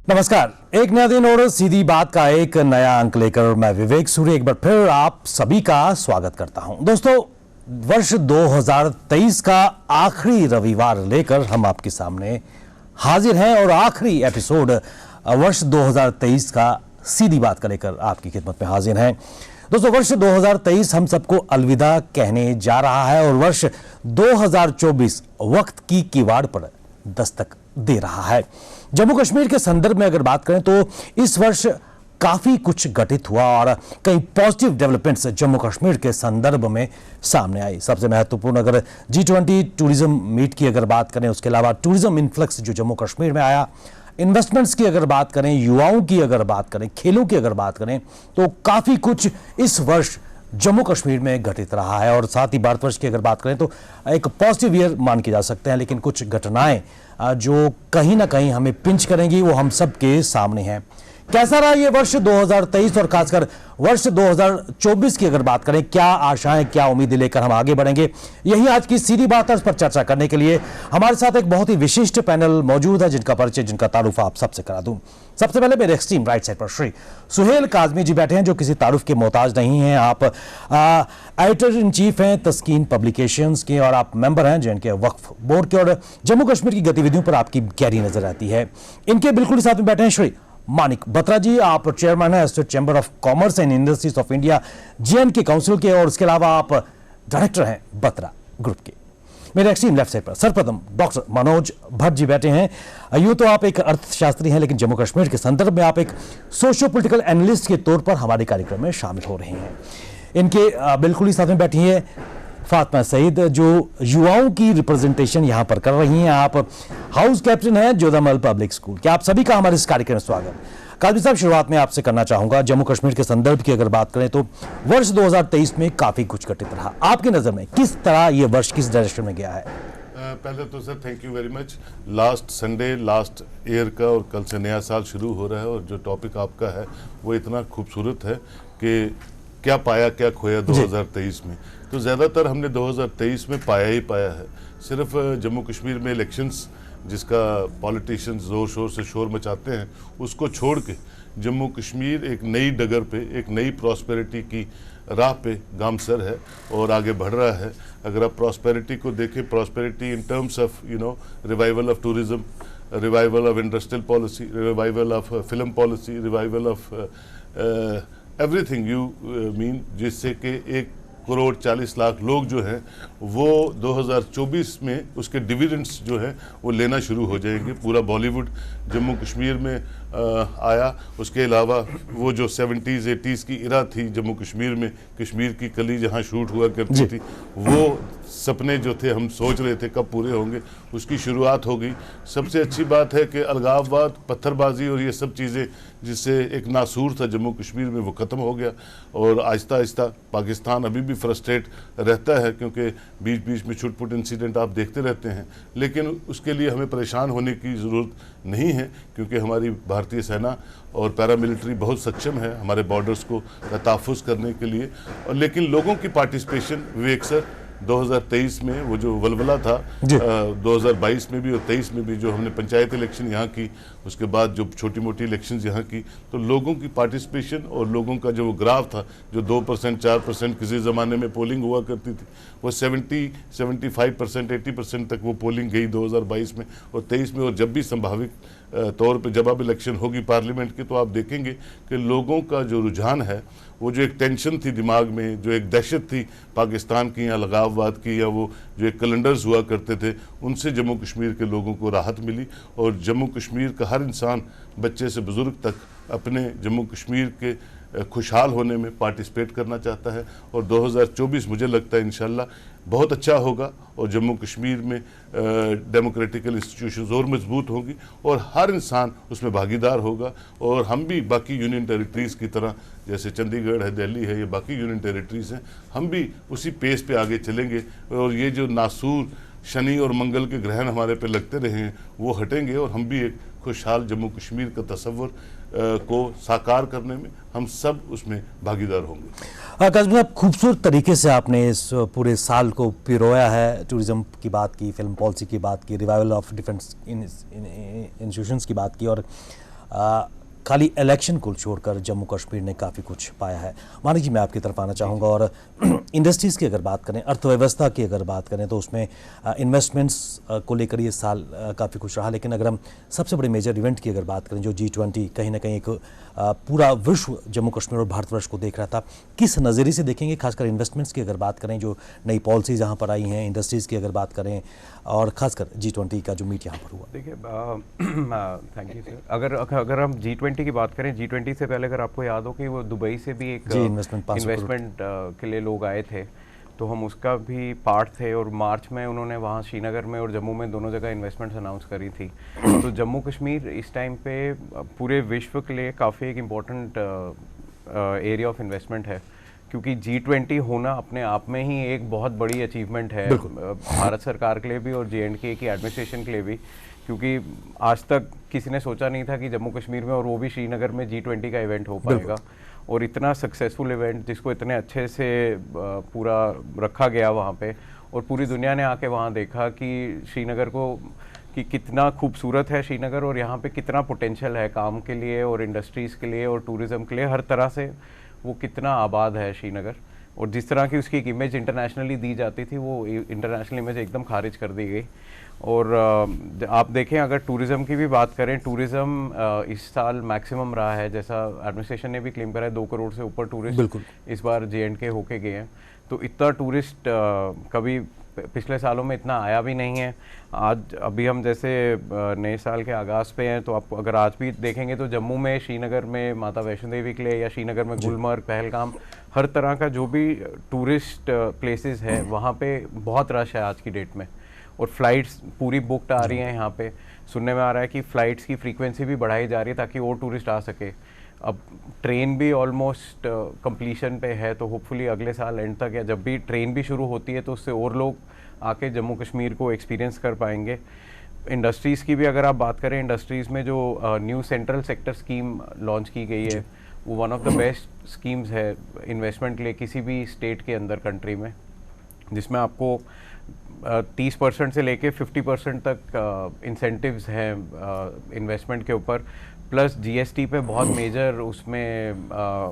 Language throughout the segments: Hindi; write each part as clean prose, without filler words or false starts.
नमस्कार, एक नया दिन और सीधी बात का एक नया अंक लेकर मैं विवेक सूर्य एक बार फिर आप सभी का स्वागत करता हूं। दोस्तों, वर्ष 2023 का आखिरी रविवार लेकर हम आपके सामने हाजिर हैं और आखिरी एपिसोड वर्ष 2023 का सीधी बात का लेकर आपकी खिदमत में हाजिर हैं। दोस्तों, वर्ष 2023 हम सबको अलविदा कहने जा रहा है और वर्ष 2024 वक्त की किवाड़ पर दस्तक दे रहा है। जम्मू कश्मीर के संदर्भ में अगर बात करें तो इस वर्ष काफी कुछ घटित हुआ और कई पॉजिटिव डेवलपमेंट्स जम्मू कश्मीर के संदर्भ में सामने आई। सबसे महत्वपूर्ण अगर G20 टूरिज्म मीट की अगर बात करें, उसके अलावा टूरिज्म इन्फ्लक्स जो जम्मू कश्मीर में आया, इन्वेस्टमेंट्स की अगर बात करें, युवाओं की अगर बात करें, खेलों की अगर बात करें, तो काफी कुछ इस वर्ष जम्मू कश्मीर में घटित रहा है। और साथ ही भारतवर्ष की अगर बात करें तो एक पॉजिटिव ईयर मान के जा सकते हैं, लेकिन कुछ घटनाएं जो कहीं ना कहीं हमें पिंच करेंगी वो हम सबके सामने हैं। कैसा रहा ये वर्ष 2023 और खासकर वर्ष 2024 की अगर बात करें, क्या आशाएं, क्या उम्मीदें लेकर हम आगे बढ़ेंगे, यही आज की सीधी बात है। इस पर चर्चा करने के लिए हमारे साथ एक बहुत ही विशिष्ट पैनल मौजूद है, जिनका परिचय, जिनका तारुफ आप सबसे करा दूं। सबसे पहले मेरे एक्सट्रीम राइट साइड पर श्री सुहेल काजमी जी बैठे हैं, जो किसी तारुफ के मोहताज नहीं हैं। आप एडिटर इन चीफ हैं तस्कीन पब्लिकेशंस के और आप मेंबर हैं जिनके वक्फ बोर्ड के, और जम्मू कश्मीर की गतिविधियों पर आपकी गहरी नजर आती है। इनके बिल्कुल साथ में बैठे हैं श्री मानिक बत्रा जी, आप चेयरमैन हैं state chamber of commerce and industries of India JNK council के, और इसके अलावा आप डायरेक्टर हैं बत्रा ग्रुप के। मेरे एक्सट्रीम लेफ्ट साइड पर सर्वप्रथम डॉक्टर मनोज भट्ट जी बैठे हैं। यूं तो आप एक अर्थशास्त्री हैं, लेकिन जम्मू कश्मीर के संदर्भ में आप एक सोशियो पॉलिटिकल एनालिस्ट के तौर पर हमारे कार्यक्रम में शामिल हो रहे हैं। इनके बिल्कुल ही साथ में बैठी है फातिमा सईद, जो युवाओं की रिप्रेजेंटेशन यहां पर कर रही हैं। आप हाउस कैप्टन हैं जोधामल पब्लिक स्कूल के। आप सभी का हमारे इस कार्यक्रम में स्वागत। काजमी साहब, शुरुआत में आपसे करना चाहूंगा, जम्मू कश्मीर के संदर्भ की अगर बात करें तो वर्ष 2023 में काफी कुछ घटित रहा। आपकी नजर में किस तरह ये वर्ष किस डायरेक्शन में गया है? पहले तो sir thank you very much. Last Sunday last year का और कल से नया साल शुरू हो रहा है, और जो टॉपिक आपका है वो इतना खूबसूरत है कि क्या पाया क्या खोया 2023 में। तो ज़्यादातर हमने 2023 में पाया ही पाया है। सिर्फ जम्मू कश्मीर में इलेक्शंस जिसका पॉलिटिशियंस ज़ोर शोर से शोर मचाते हैं, उसको छोड़ के जम्मू कश्मीर एक नई डगर पे, एक नई प्रॉस्पेरिटी की राह पे गामसर है और आगे बढ़ रहा है। अगर आप प्रॉस्पेरिटी को देखें, prosperity in terms of revival of tourism, revival of industrial policy, revival of film policy, revival of everything you mean, जिससे कि 1,40,00,000 लोग जो हैं वो 2024 में उसके डिविडेंड्स जो हैं वो लेना शुरू हो जाएंगे। पूरा बॉलीवुड जम्मू कश्मीर में आया। उसके अलावा वो जो 70s 80s की इरा थी जम्मू कश्मीर में, कश्मीर की कली जहाँ शूट हुआ करती थी, वो सपने जो थे हम सोच रहे थे कब पूरे होंगे, उसकी शुरुआत हो गई। सबसे अच्छी बात है कि अलगाववाद, पत्थरबाजी और ये सब चीज़ें जिससे एक नासूर था जम्मू कश्मीर में, वो ख़त्म हो गया। और आहिस्ता आहिस्ता पाकिस्तान अभी भी फ्रस्ट्रेट रहता है, क्योंकि बीच बीच में छुटपुट इंसिडेंट आप देखते रहते हैं, लेकिन उसके लिए हमें परेशान होने की ज़रूरत नहीं है, क्योंकि हमारी भारतीय सेना और पैरामिलिट्री बहुत सक्षम है हमारे बॉर्डर्स को तहफ़्फ़ुज़ करने के लिए। और लेकिन लोगों की पार्टिसिपेशन, विवेक सर, 2023 में वो जो वलवला था, 2022 में भी और 23 में भी, जो हमने पंचायत इलेक्शन यहाँ की, उसके बाद जो छोटी मोटी इलेक्शंस यहाँ की, तो लोगों की पार्टिसिपेशन और लोगों का जो ग्राफ था, जो 2% 4% किसी ज़माने में पोलिंग हुआ करती थी, वो 70-75% 80% तक वो पोलिंग गई 2022 में और 23 में। और जब भी संभावित तौर पे जब अब इलेक्शन होगी पार्लियामेंट की, तो आप देखेंगे कि लोगों का जो रुझान है, वो जो एक टेंशन थी दिमाग में, जो एक दहशत थी पाकिस्तान की या लगाववाद की, या वो जो एक कैलेंडर्स हुआ करते थे, उनसे जम्मू कश्मीर के लोगों को राहत मिली। और जम्मू कश्मीर का हर इंसान, बच्चे से बुज़ुर्ग तक, अपने जम्मू कश्मीर के खुशहाल होने में पार्टिसिपेट करना चाहता है। और 2024 मुझे लगता है इंशाल्लाह बहुत अच्छा होगा और जम्मू कश्मीर में डेमोक्रेटिकल इंस्टीट्यूशंस और मजबूत होंगी और हर इंसान उसमें भागीदार होगा। और हम भी बाकी यूनियन टेरिटरीज़ की तरह, जैसे चंडीगढ़ है, दिल्ली है, ये बाकी यूनियन टेरिटरीज़ हैं, हम भी उसी पेस पे आगे चलेंगे। और ये जो नासूर शनि और मंगल के ग्रहण हमारे पे लगते रहे हैं, वो हटेंगे और हम भी एक खुशहाल जम्मू कश्मीर का तस्वर को साकार करने में हम सब उसमें भागीदार होंगे। काजमी साहब, खूबसूरत तरीके से आपने इस पूरे साल को पिरोया है। टूरिज्म की बात की, फिल्म पॉलिसी की बात की, रिवाइवल ऑफ डिफेंस इंस्टीट्यूशंस की बात की, और खाली इलेक्शन को छोड़कर जम्मू कश्मीर ने काफ़ी कुछ पाया है। मानिक जी, मैं आपकी तरफ आना चाहूँगा और इंडस्ट्रीज़ की अगर बात करें, अर्थव्यवस्था की अगर बात करें तो उसमें इन्वेस्टमेंट्स को लेकर ये साल काफ़ी कुछ रहा। लेकिन अगर हम सबसे बड़े मेजर इवेंट की अगर बात करें, जो G20 कहीं ना कहीं एक पूरा विश्व जम्मू कश्मीर और भारतवर्ष को देख रहा था, किस नज़रिए से देखेंगे? खासकर इन्वेस्टमेंट्स की अगर बात करें, जो नई पॉलिसीज यहाँ पर आई हैं, इंडस्ट्रीज़ की अगर बात करें और खासकर G20 का जो मीट यहाँ पर हुआ। देखिए, थैंक यू सर। अगर हम G20 की बात करें, G20 से पहले अगर आपको याद हो कि वो दुबई से भी एक इन्वेस्टमेंट के लिए लोग आए थे, तो हम उसका भी पार्ट थे। और मार्च में उन्होंने वहाँ श्रीनगर में और जम्मू में दोनों जगह इन्वेस्टमेंट्स अनाउंस करी थी। तो जम्मू कश्मीर इस टाइम पे पूरे विश्व के लिए काफ़ी एक इम्पॉर्टेंट एरिया ऑफ इन्वेस्टमेंट है, क्योंकि G20 होना अपने आप में ही एक बहुत बड़ी अचीवमेंट है भारत सरकार के लिए भी और J&K की एडमिनिस्ट्रेशन के लिए भी, क्योंकि आज तक किसी ने सोचा नहीं था कि जम्मू कश्मीर में और वो भी श्रीनगर में G20 का इवेंट हो पाएगा। और इतना सक्सेसफुल इवेंट जिसको इतने अच्छे से पूरा रखा गया वहाँ पे, और पूरी दुनिया ने आके वहाँ देखा कि श्रीनगर को कि कितना खूबसूरत है श्रीनगर, और यहाँ पे कितना पोटेंशियल है काम के लिए और इंडस्ट्रीज़ के लिए और टूरिज़्म के लिए, हर तरह से वो कितना आबाद है श्रीनगर। और जिस तरह की उसकी एक इमेज इंटरनेशनली दी जाती थी, वो इंटरनेशनल इमेज एकदम खारिज कर दी गई। और आप देखें, अगर टूरिज़्म की भी बात करें, टूरिज़्म इस साल मैक्सिमम रहा है, जैसा एडमिनिस्ट्रेशन ने भी क्लेम करा है, 2 करोड़ से ऊपर टूरिस्ट इस बार J&K होके गए हैं। तो इतना टूरिस्ट कभी पिछले सालों में इतना आया भी नहीं है। आज अभी हम जैसे नए साल के आगाज़ पे हैं, तो आप अगर आज भी देखेंगे तो जम्मू में, श्रीनगर में माता वैष्णो देवी के लिए, या श्रीनगर में गुलमर्ग, पहलगाम, हर तरह का जो भी टूरिस्ट प्लेसेस है वहाँ पे बहुत रश है आज की डेट में। और फ्लाइट्स पूरी बुकड आ रही हैं यहाँ पे। सुनने में आ रहा है कि फ़्लाइट्स की फ्रीक्वेंसी भी बढ़ाई जा रही है ताकि और टूरिस्ट आ सके। अब ट्रेन भी ऑलमोस्ट कंप्लीशन पे है, तो होपफुली अगले साल एंड तक, या जब भी ट्रेन भी शुरू होती है तो उससे और लोग आके जम्मू कश्मीर को एक्सपीरियंस कर पाएंगे। इंडस्ट्रीज़ की भी अगर आप बात करें, इंडस्ट्रीज़ में जो new central sector scheme launch की गई है, वो one of the best schemes है इन्वेस्टमेंट के लिए किसी भी स्टेट के अंदर कंट्री में, जिसमें आपको 30% से लेके 50% तक इंसेंटिव्स हैं इन्वेस्टमेंट के ऊपर, प्लस GST पे बहुत मेजर उसमें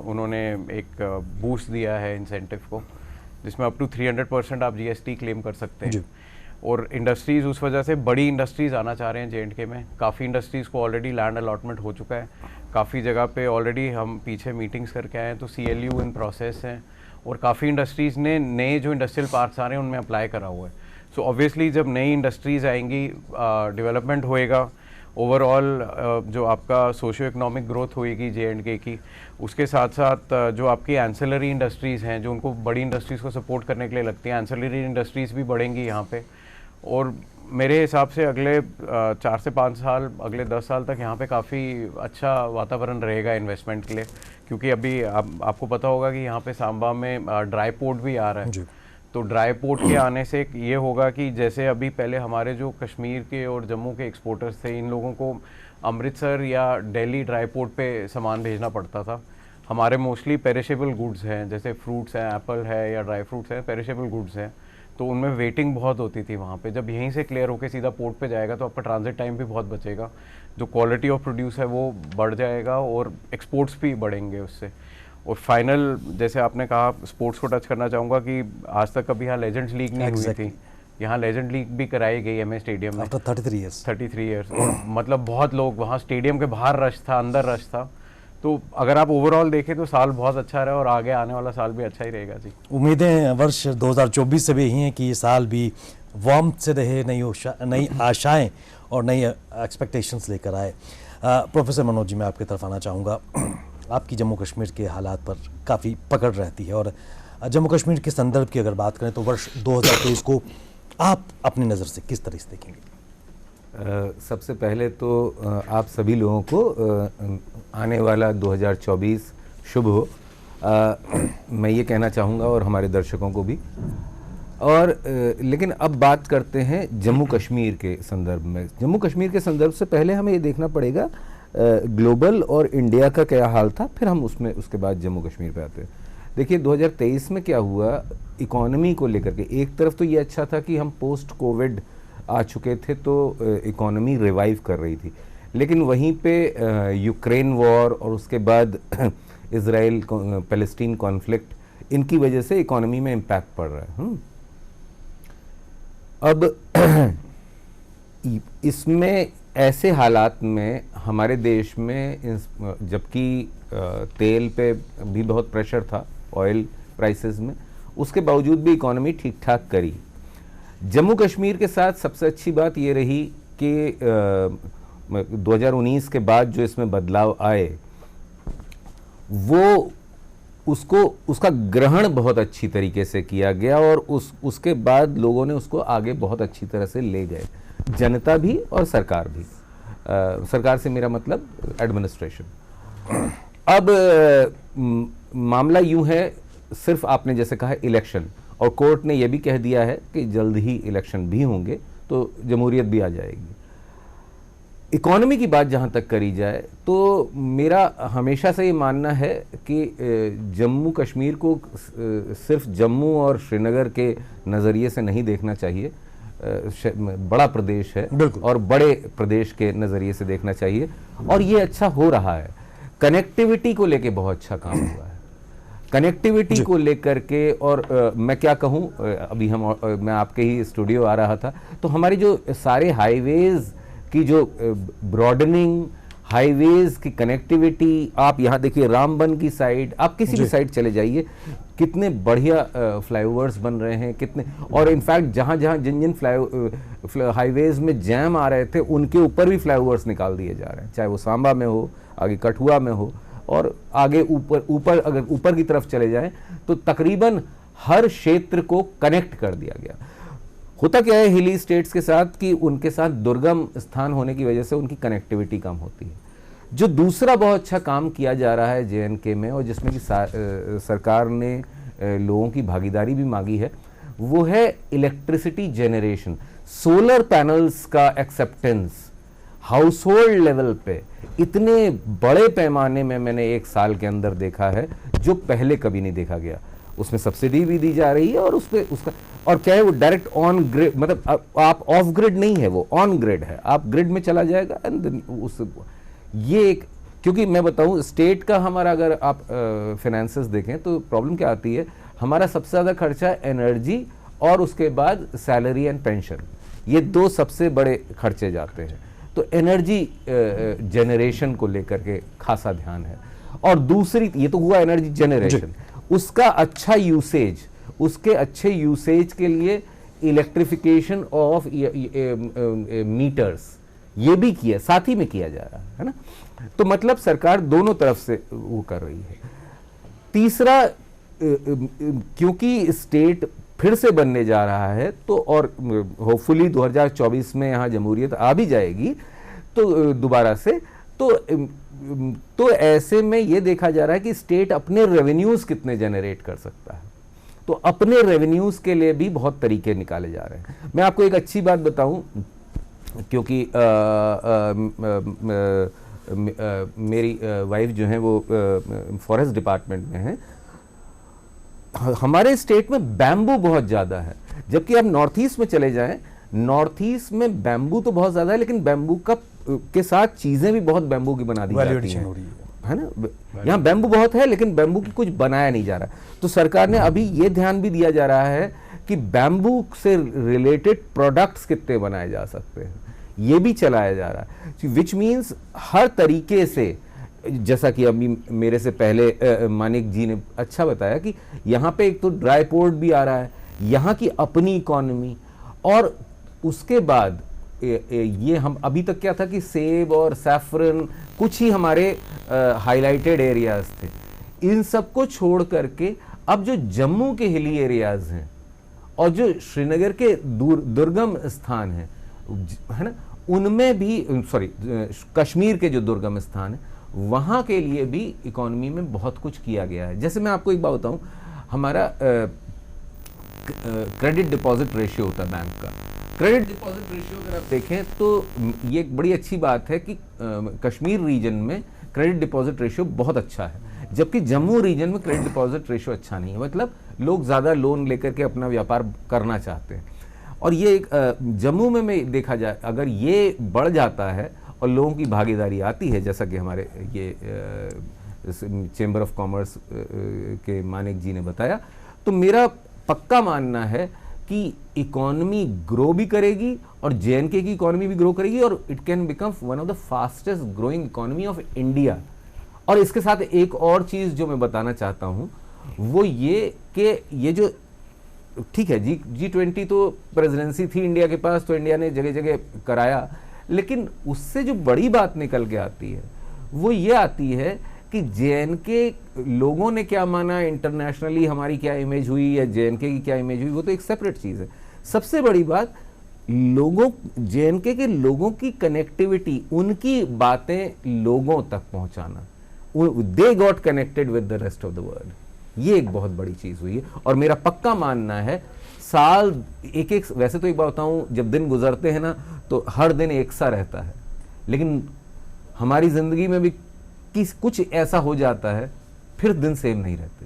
उन्होंने एक बूस्ट दिया है इंसेंटिव को, जिसमें अप टू 300% आप GST क्लेम कर सकते हैं। और इंडस्ट्रीज़ उस वजह से बड़ी इंडस्ट्रीज़ आना चाह रहे हैं J&K में। काफ़ी इंडस्ट्रीज़ को ऑलरेडी लैंड अलॉटमेंट हो चुका है, काफ़ी जगह पे ऑलरेडी हम पीछे मीटिंग्स करके आए हैं, तो CLU इन प्रोसेस हैं। और काफ़ी इंडस्ट्रीज़ ने नए जो इंडस्ट्रियल पार्क्स आ रहे हैं उनमें अप्लाई करा हुआ है। सो ऑब्वियसली जब नई इंडस्ट्रीज़ आएंगी, डेवलपमेंट होएगा, ओवरऑल जो आपका सोशियो इकोनॉमिक ग्रोथ होएगी J&K की, उसके साथ साथ जो आपकी एंसिलरी इंडस्ट्रीज़ हैं जो उनको बड़ी इंडस्ट्रीज़ को सपोर्ट करने के लिए लगती हैं, एंसिलरी इंडस्ट्रीज़ भी बढ़ेंगी यहाँ पे। और मेरे हिसाब से अगले 4 से 5 साल, अगले 10 साल तक यहाँ पे काफ़ी अच्छा वातावरण रहेगा इन्वेस्टमेंट के लिए, क्योंकि अभी आपको पता होगा कि यहाँ पे सांबा में ड्राई पोर्ट भी आ रहा है। तो ड्राई पोर्ट के आने से ये होगा कि जैसे अभी पहले हमारे जो कश्मीर के और जम्मू के एक्सपोर्टर्स थे, इन लोगों को अमृतसर या दिल्ली ड्राई पोर्ट पे सामान भेजना पड़ता था। हमारे मोस्टली पेरिशेबल गुड्स हैं, जैसे फ्रूट्स हैं, एप्पल है या ड्राई फ्रूट्स हैं, पेरिशेबल गुड्स हैं, तो उनमें वेटिंग बहुत होती थी वहाँ पे। जब यहीं से क्लियर होकर सीधा पोर्ट पे जाएगा तो आपका ट्रांजिट टाइम भी बहुत बचेगा, जो क्वालिटी ऑफ प्रोड्यूस है वो बढ़ जाएगा और एक्सपोर्ट्स भी बढ़ेंगे उससे। और फाइनल, जैसे आपने कहा, स्पोर्ट्स को टच करना चाहूँगा कि आज तक कभी यहाँ लेजेंड्स लीग नहीं हुई थी। यहाँ लेजेंड लीग भी कराई गई MS स्टेडियम में 33 ईयर्स। और मतलब बहुत लोग वहाँ, स्टेडियम के बाहर रश था, अंदर रश था। तो अगर आप ओवरऑल देखें तो साल बहुत अच्छा रहा और आगे आने वाला साल भी अच्छा ही रहेगा जी। उम्मीदें वर्ष 2024 से भी यही हैं कि ये साल भी वार्म से रहे, नई आशाएं और नई एक्सपेक्टेशंस लेकर आए। प्रोफेसर मनोज जी, मैं आपकी तरफ आना चाहूँगा। आपकी जम्मू कश्मीर के हालात पर काफ़ी पकड़ रहती है, और जम्मू कश्मीर के संदर्भ की अगर बात करें तो वर्ष 2023 को आप अपनी नज़र से किस तरह से देखेंगे? सबसे पहले तो आप सभी लोगों को आने वाला 2024 शुभ हो, मैं ये कहना चाहूँगा, और हमारे दर्शकों को भी। और लेकिन अब बात करते हैं जम्मू कश्मीर के संदर्भ में। जम्मू कश्मीर के संदर्भ से पहले हमें ये देखना पड़ेगा ग्लोबल और इंडिया का क्या हाल था, फिर हम उसके बाद जम्मू कश्मीर पे आते हैं। देखिए 2023 में क्या हुआ इकोनॉमी को लेकर के। एक तरफ तो ये अच्छा था कि हम पोस्ट कोविड आ चुके थे, तो इकोनॉमी रिवाइव कर रही थी, लेकिन वहीं पे यूक्रेन वॉर और उसके बाद इजराइल पैलेस्टीन कॉन्फ्लिक्ट, इनकी वजह से इकोनॉमी में इम्पैक्ट पड़ रहा है। अब इसमें ऐसे हालात में हमारे देश में जबकि तेल पे भी बहुत प्रेशर था, ऑयल प्राइसेस में, उसके बावजूद भी इकोनॉमी ठीक ठाक करी। जम्मू कश्मीर के साथ सबसे अच्छी बात ये रही कि 2019 के बाद जो इसमें बदलाव आए वो उसका ग्रहण बहुत अच्छी तरीके से किया गया और उसके बाद लोगों ने उसको आगे बहुत अच्छी तरह से ले गए, जनता भी और सरकार भी। सरकार से मेरा मतलब एडमिनिस्ट्रेशन। अब मामला यूं है, सिर्फ आपने जैसे कहा इलेक्शन, और कोर्ट ने यह भी कह दिया है कि जल्द ही इलेक्शन भी होंगे तो जमहूरियत भी आ जाएगी। इकोनॉमी की बात जहाँ तक करी जाए तो मेरा हमेशा से ये मानना है कि जम्मू कश्मीर को सिर्फ जम्मू और श्रीनगर के नज़रिए से नहीं देखना चाहिए। बड़ा प्रदेश है और बड़े प्रदेश के नज़रिए से देखना चाहिए, और ये अच्छा हो रहा है। कनेक्टिविटी को लेके बहुत अच्छा काम हुआ है, कनेक्टिविटी को लेकर के। और मैं क्या कहूँ, अभी मैं आपके ही स्टूडियो आ रहा था तो हमारी जो सारे हाईवेज की जो ब्रॉडनिंग, हाईवेज की कनेक्टिविटी, आप यहाँ देखिए रामबन की साइड, आप किसी भी साइड चले जाइए, कितने बढ़िया फ्लाईओवर्स बन रहे हैं, कितने। और इनफैक्ट जहाँ जहाँ जिन हाईवेज में जैम आ रहे थे उनके ऊपर भी फ्लाईओवर्स निकाल दिए जा रहे हैं, चाहे वो सांबा में हो, आगे कठुआ में हो, और आगे ऊपर अगर ऊपर की तरफ चले जाएं तो तकरीबन हर क्षेत्र को कनेक्ट कर दिया गया। होता क्या है हिली स्टेट्स के साथ कि उनके साथ दुर्गम स्थान होने की वजह से उनकी कनेक्टिविटी कम होती है। जो दूसरा बहुत अच्छा काम किया जा रहा है JNK में, और जिसमें कि सरकार ने लोगों की भागीदारी भी मांगी है, वो है इलेक्ट्रिसिटी जनरेशन। सोलर पैनल्स का एक्सेप्टेंस हाउस होल्ड लेवल पे इतने बड़े पैमाने में मैंने एक साल के अंदर देखा है जो पहले कभी नहीं देखा गया। उसमें सब्सिडी भी दी जा रही है और उसका और क्या है, वो डायरेक्ट ऑन ग्रिड, मतलब आप ऑफ ग्रिड नहीं है, वो ऑन ग्रिड है, आप ग्रिड में चला जाएगा एंड ये एक, क्योंकि मैं बताऊं स्टेट का हमारा अगर आप फाइनेंसेस देखें तो प्रॉब्लम क्या आती है, हमारा सबसे ज़्यादा खर्चा एनर्जी और उसके बाद सैलरी एंड पेंशन, ये दो सबसे बड़े खर्चे जाते हैं। तो एनर्जी जनरेशन को लेकर के खासा ध्यान है। और दूसरी, ये तो हुआ एनर्जी जनरेशन, उसका अच्छा यूसेज, उसके अच्छे यूसेज के लिए इलेक्ट्रिफिकेशन ऑफ मीटर्स, ये भी किया, साथ ही में किया जा रहा है ना। तो मतलब सरकार दोनों तरफ से वो कर रही है। तीसरा, क्योंकि स्टेट फिर से बनने जा रहा है तो, और होपफुली 2024 में यहाँ जमहूरियत आ भी जाएगी तो दोबारा से, तो ऐसे में ये देखा जा रहा है कि स्टेट अपने रेवेन्यूज कितने जनरेट कर सकता है। तो अपने रेवेन्यूज के लिए भी बहुत तरीके निकाले जा रहे हैं। मैं आपको एक अच्छी बात बताऊं, क्योंकि मेरी वाइफ जो है वो फॉरेस्ट डिपार्टमेंट में है। हमारे स्टेट में बैम्बू बहुत ज़्यादा है, जबकि आप नॉर्थ ईस्ट में चले जाएं, नॉर्थ ईस्ट में बैम्बू तो बहुत ज़्यादा है, लेकिन बैम्बू का के साथ चीज़ें भी बहुत बैम्बू की बना दी जाती हैं, है ना। यहाँ बैम्बू बहुत है लेकिन बैम्बू की कुछ बनाया नहीं जा रहा। तो सरकार ने अभी ये ध्यान भी दिया जा रहा है कि बैम्बू से रिलेटेड प्रोडक्ट्स कितने बनाए जा सकते हैं, ये भी चलाया जा रहा है। विच मीन्स हर तरीके से, जैसा कि अभी मेरे से पहले मानिक जी ने अच्छा बताया कि यहाँ पे एक तो ड्राई पोर्ट भी आ रहा है, यहाँ की अपनी इकोनॉमी, और उसके बाद ये हम अभी तक क्या था कि सेब और सैफरन कुछ ही हमारे हाईलाइटेड एरियाज थे। इन सबको छोड़ करके अब जो जम्मू के हिली एरियाज हैं और जो श्रीनगर के दुर्गम स्थान हैं, है ना, उनमें भी, कश्मीर के जो दुर्गम स्थान है वहाँ के लिए भी इकोनॉमी में बहुत कुछ किया गया है। जैसे मैं आपको एक बात बताऊँ, हमारा क्रेडिट डिपॉजिट रेशियो होता है बैंक का। क्रेडिट डिपॉजिट रेशियो अगर आप देखें तो ये एक बड़ी अच्छी बात है कि कश्मीर रीजन में क्रेडिट डिपॉजिट रेशियो बहुत अच्छा है, जबकि जम्मू रीजन में क्रेडिट डिपॉजिट रेशियो अच्छा नहीं है। मतलब लोग ज़्यादा लोन लेकर के अपना व्यापार करना चाहते हैं, और ये एक जम्मू में देखा जाए अगर ये बढ़ जाता है और लोगों की भागीदारी आती है, जैसा कि हमारे ये चेंबर ऑफ कॉमर्स के मानिक जी ने बताया, तो मेरा पक्का मानना है कि इकोनॉमी ग्रो भी करेगी और जेएनके की इकोनॉमी भी ग्रो करेगी और it can become one of the fastest growing economy of India. और इसके साथ एक और चीज़ जो मैं बताना चाहता हूँ वो ये कि ये जो ठीक है G20 तो प्रेसिडेंसी थी इंडिया के पास, तो इंडिया ने जगह जगह कराया, लेकिन उससे जो बड़ी बात निकल के आती है वो ये आती है कि जेएनके लोगों ने क्या माना, इंटरनेशनली हमारी क्या इमेज हुई या जेएनके की क्या इमेज हुई, वो तो एक सेपरेट चीज़ है। सबसे बड़ी बात लोगों, जेएनके के लोगों की कनेक्टिविटी, उनकी बातें लोगों तक पहुंचाना, they got connected with the rest of the world, ये एक बहुत बड़ी चीज़ हुई है। और मेरा पक्का मानना है साल एक वैसे तो एक बात बताऊं, जब दिन गुजरते हैं ना तो हर दिन एक सा रहता है, लेकिन हमारी ज़िंदगी में भी कुछ ऐसा हो जाता है फिर दिन सेम नहीं रहते,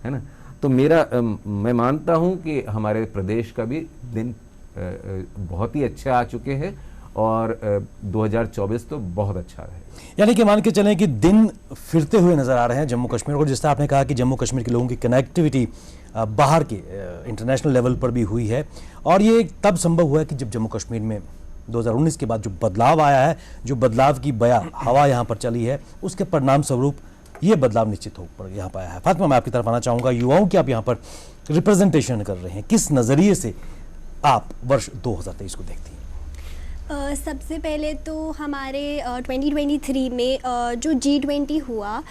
है ना। तो मैं मानता हूं कि हमारे प्रदेश का भी दिन बहुत ही अच्छे आ चुके हैं और 2024 तो बहुत अच्छा है। यानी कि मान के चलें कि दिन फिरते हुए नजर आ रहे हैं जम्मू कश्मीर को। जिस तरह आपने कहा कि जम्मू कश्मीर के लोगों की कनेक्टिविटी बाहर के इंटरनेशनल लेवल पर भी हुई है, और ये तब संभव हुआ है कि जब जम्मू कश्मीर में 2019 के बाद जो बदलाव आया है, जो बदलाव की बया हवा यहाँ पर चली है, उसके परिणाम स्वरूप ये बदलाव निश्चित हो पर यहाँ पर आया है। फातिमा, मैं आपकी तरफ आना चाहूँगा, युवाओं की आप यहाँ पर रिप्रेजेंटेशन कर रहे हैं, किस नज़रिए से आप वर्ष 2023 को देखती हैं? सबसे पहले तो हमारे 2023 में जो G20 हुआ,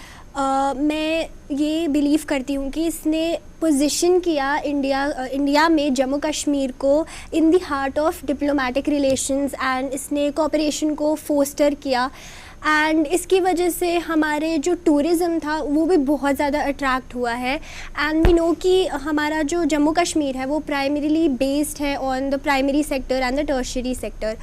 मैं ये बिलीव करती हूँ कि इसने पोजीशन किया इंडिया में जम्मू कश्मीर को in the heart of diplomatic relations, and इसने कोऑपरेशन को फोस्टर किया, एंड इसकी वजह से हमारे जो टूरिज़्म था वो भी बहुत ज़्यादा अट्रैक्ट हुआ है। एंड वी नो कि हमारा जो जम्मू कश्मीर है वो प्राइमरीली बेस्ड है on the primary sector and the tertiary sector.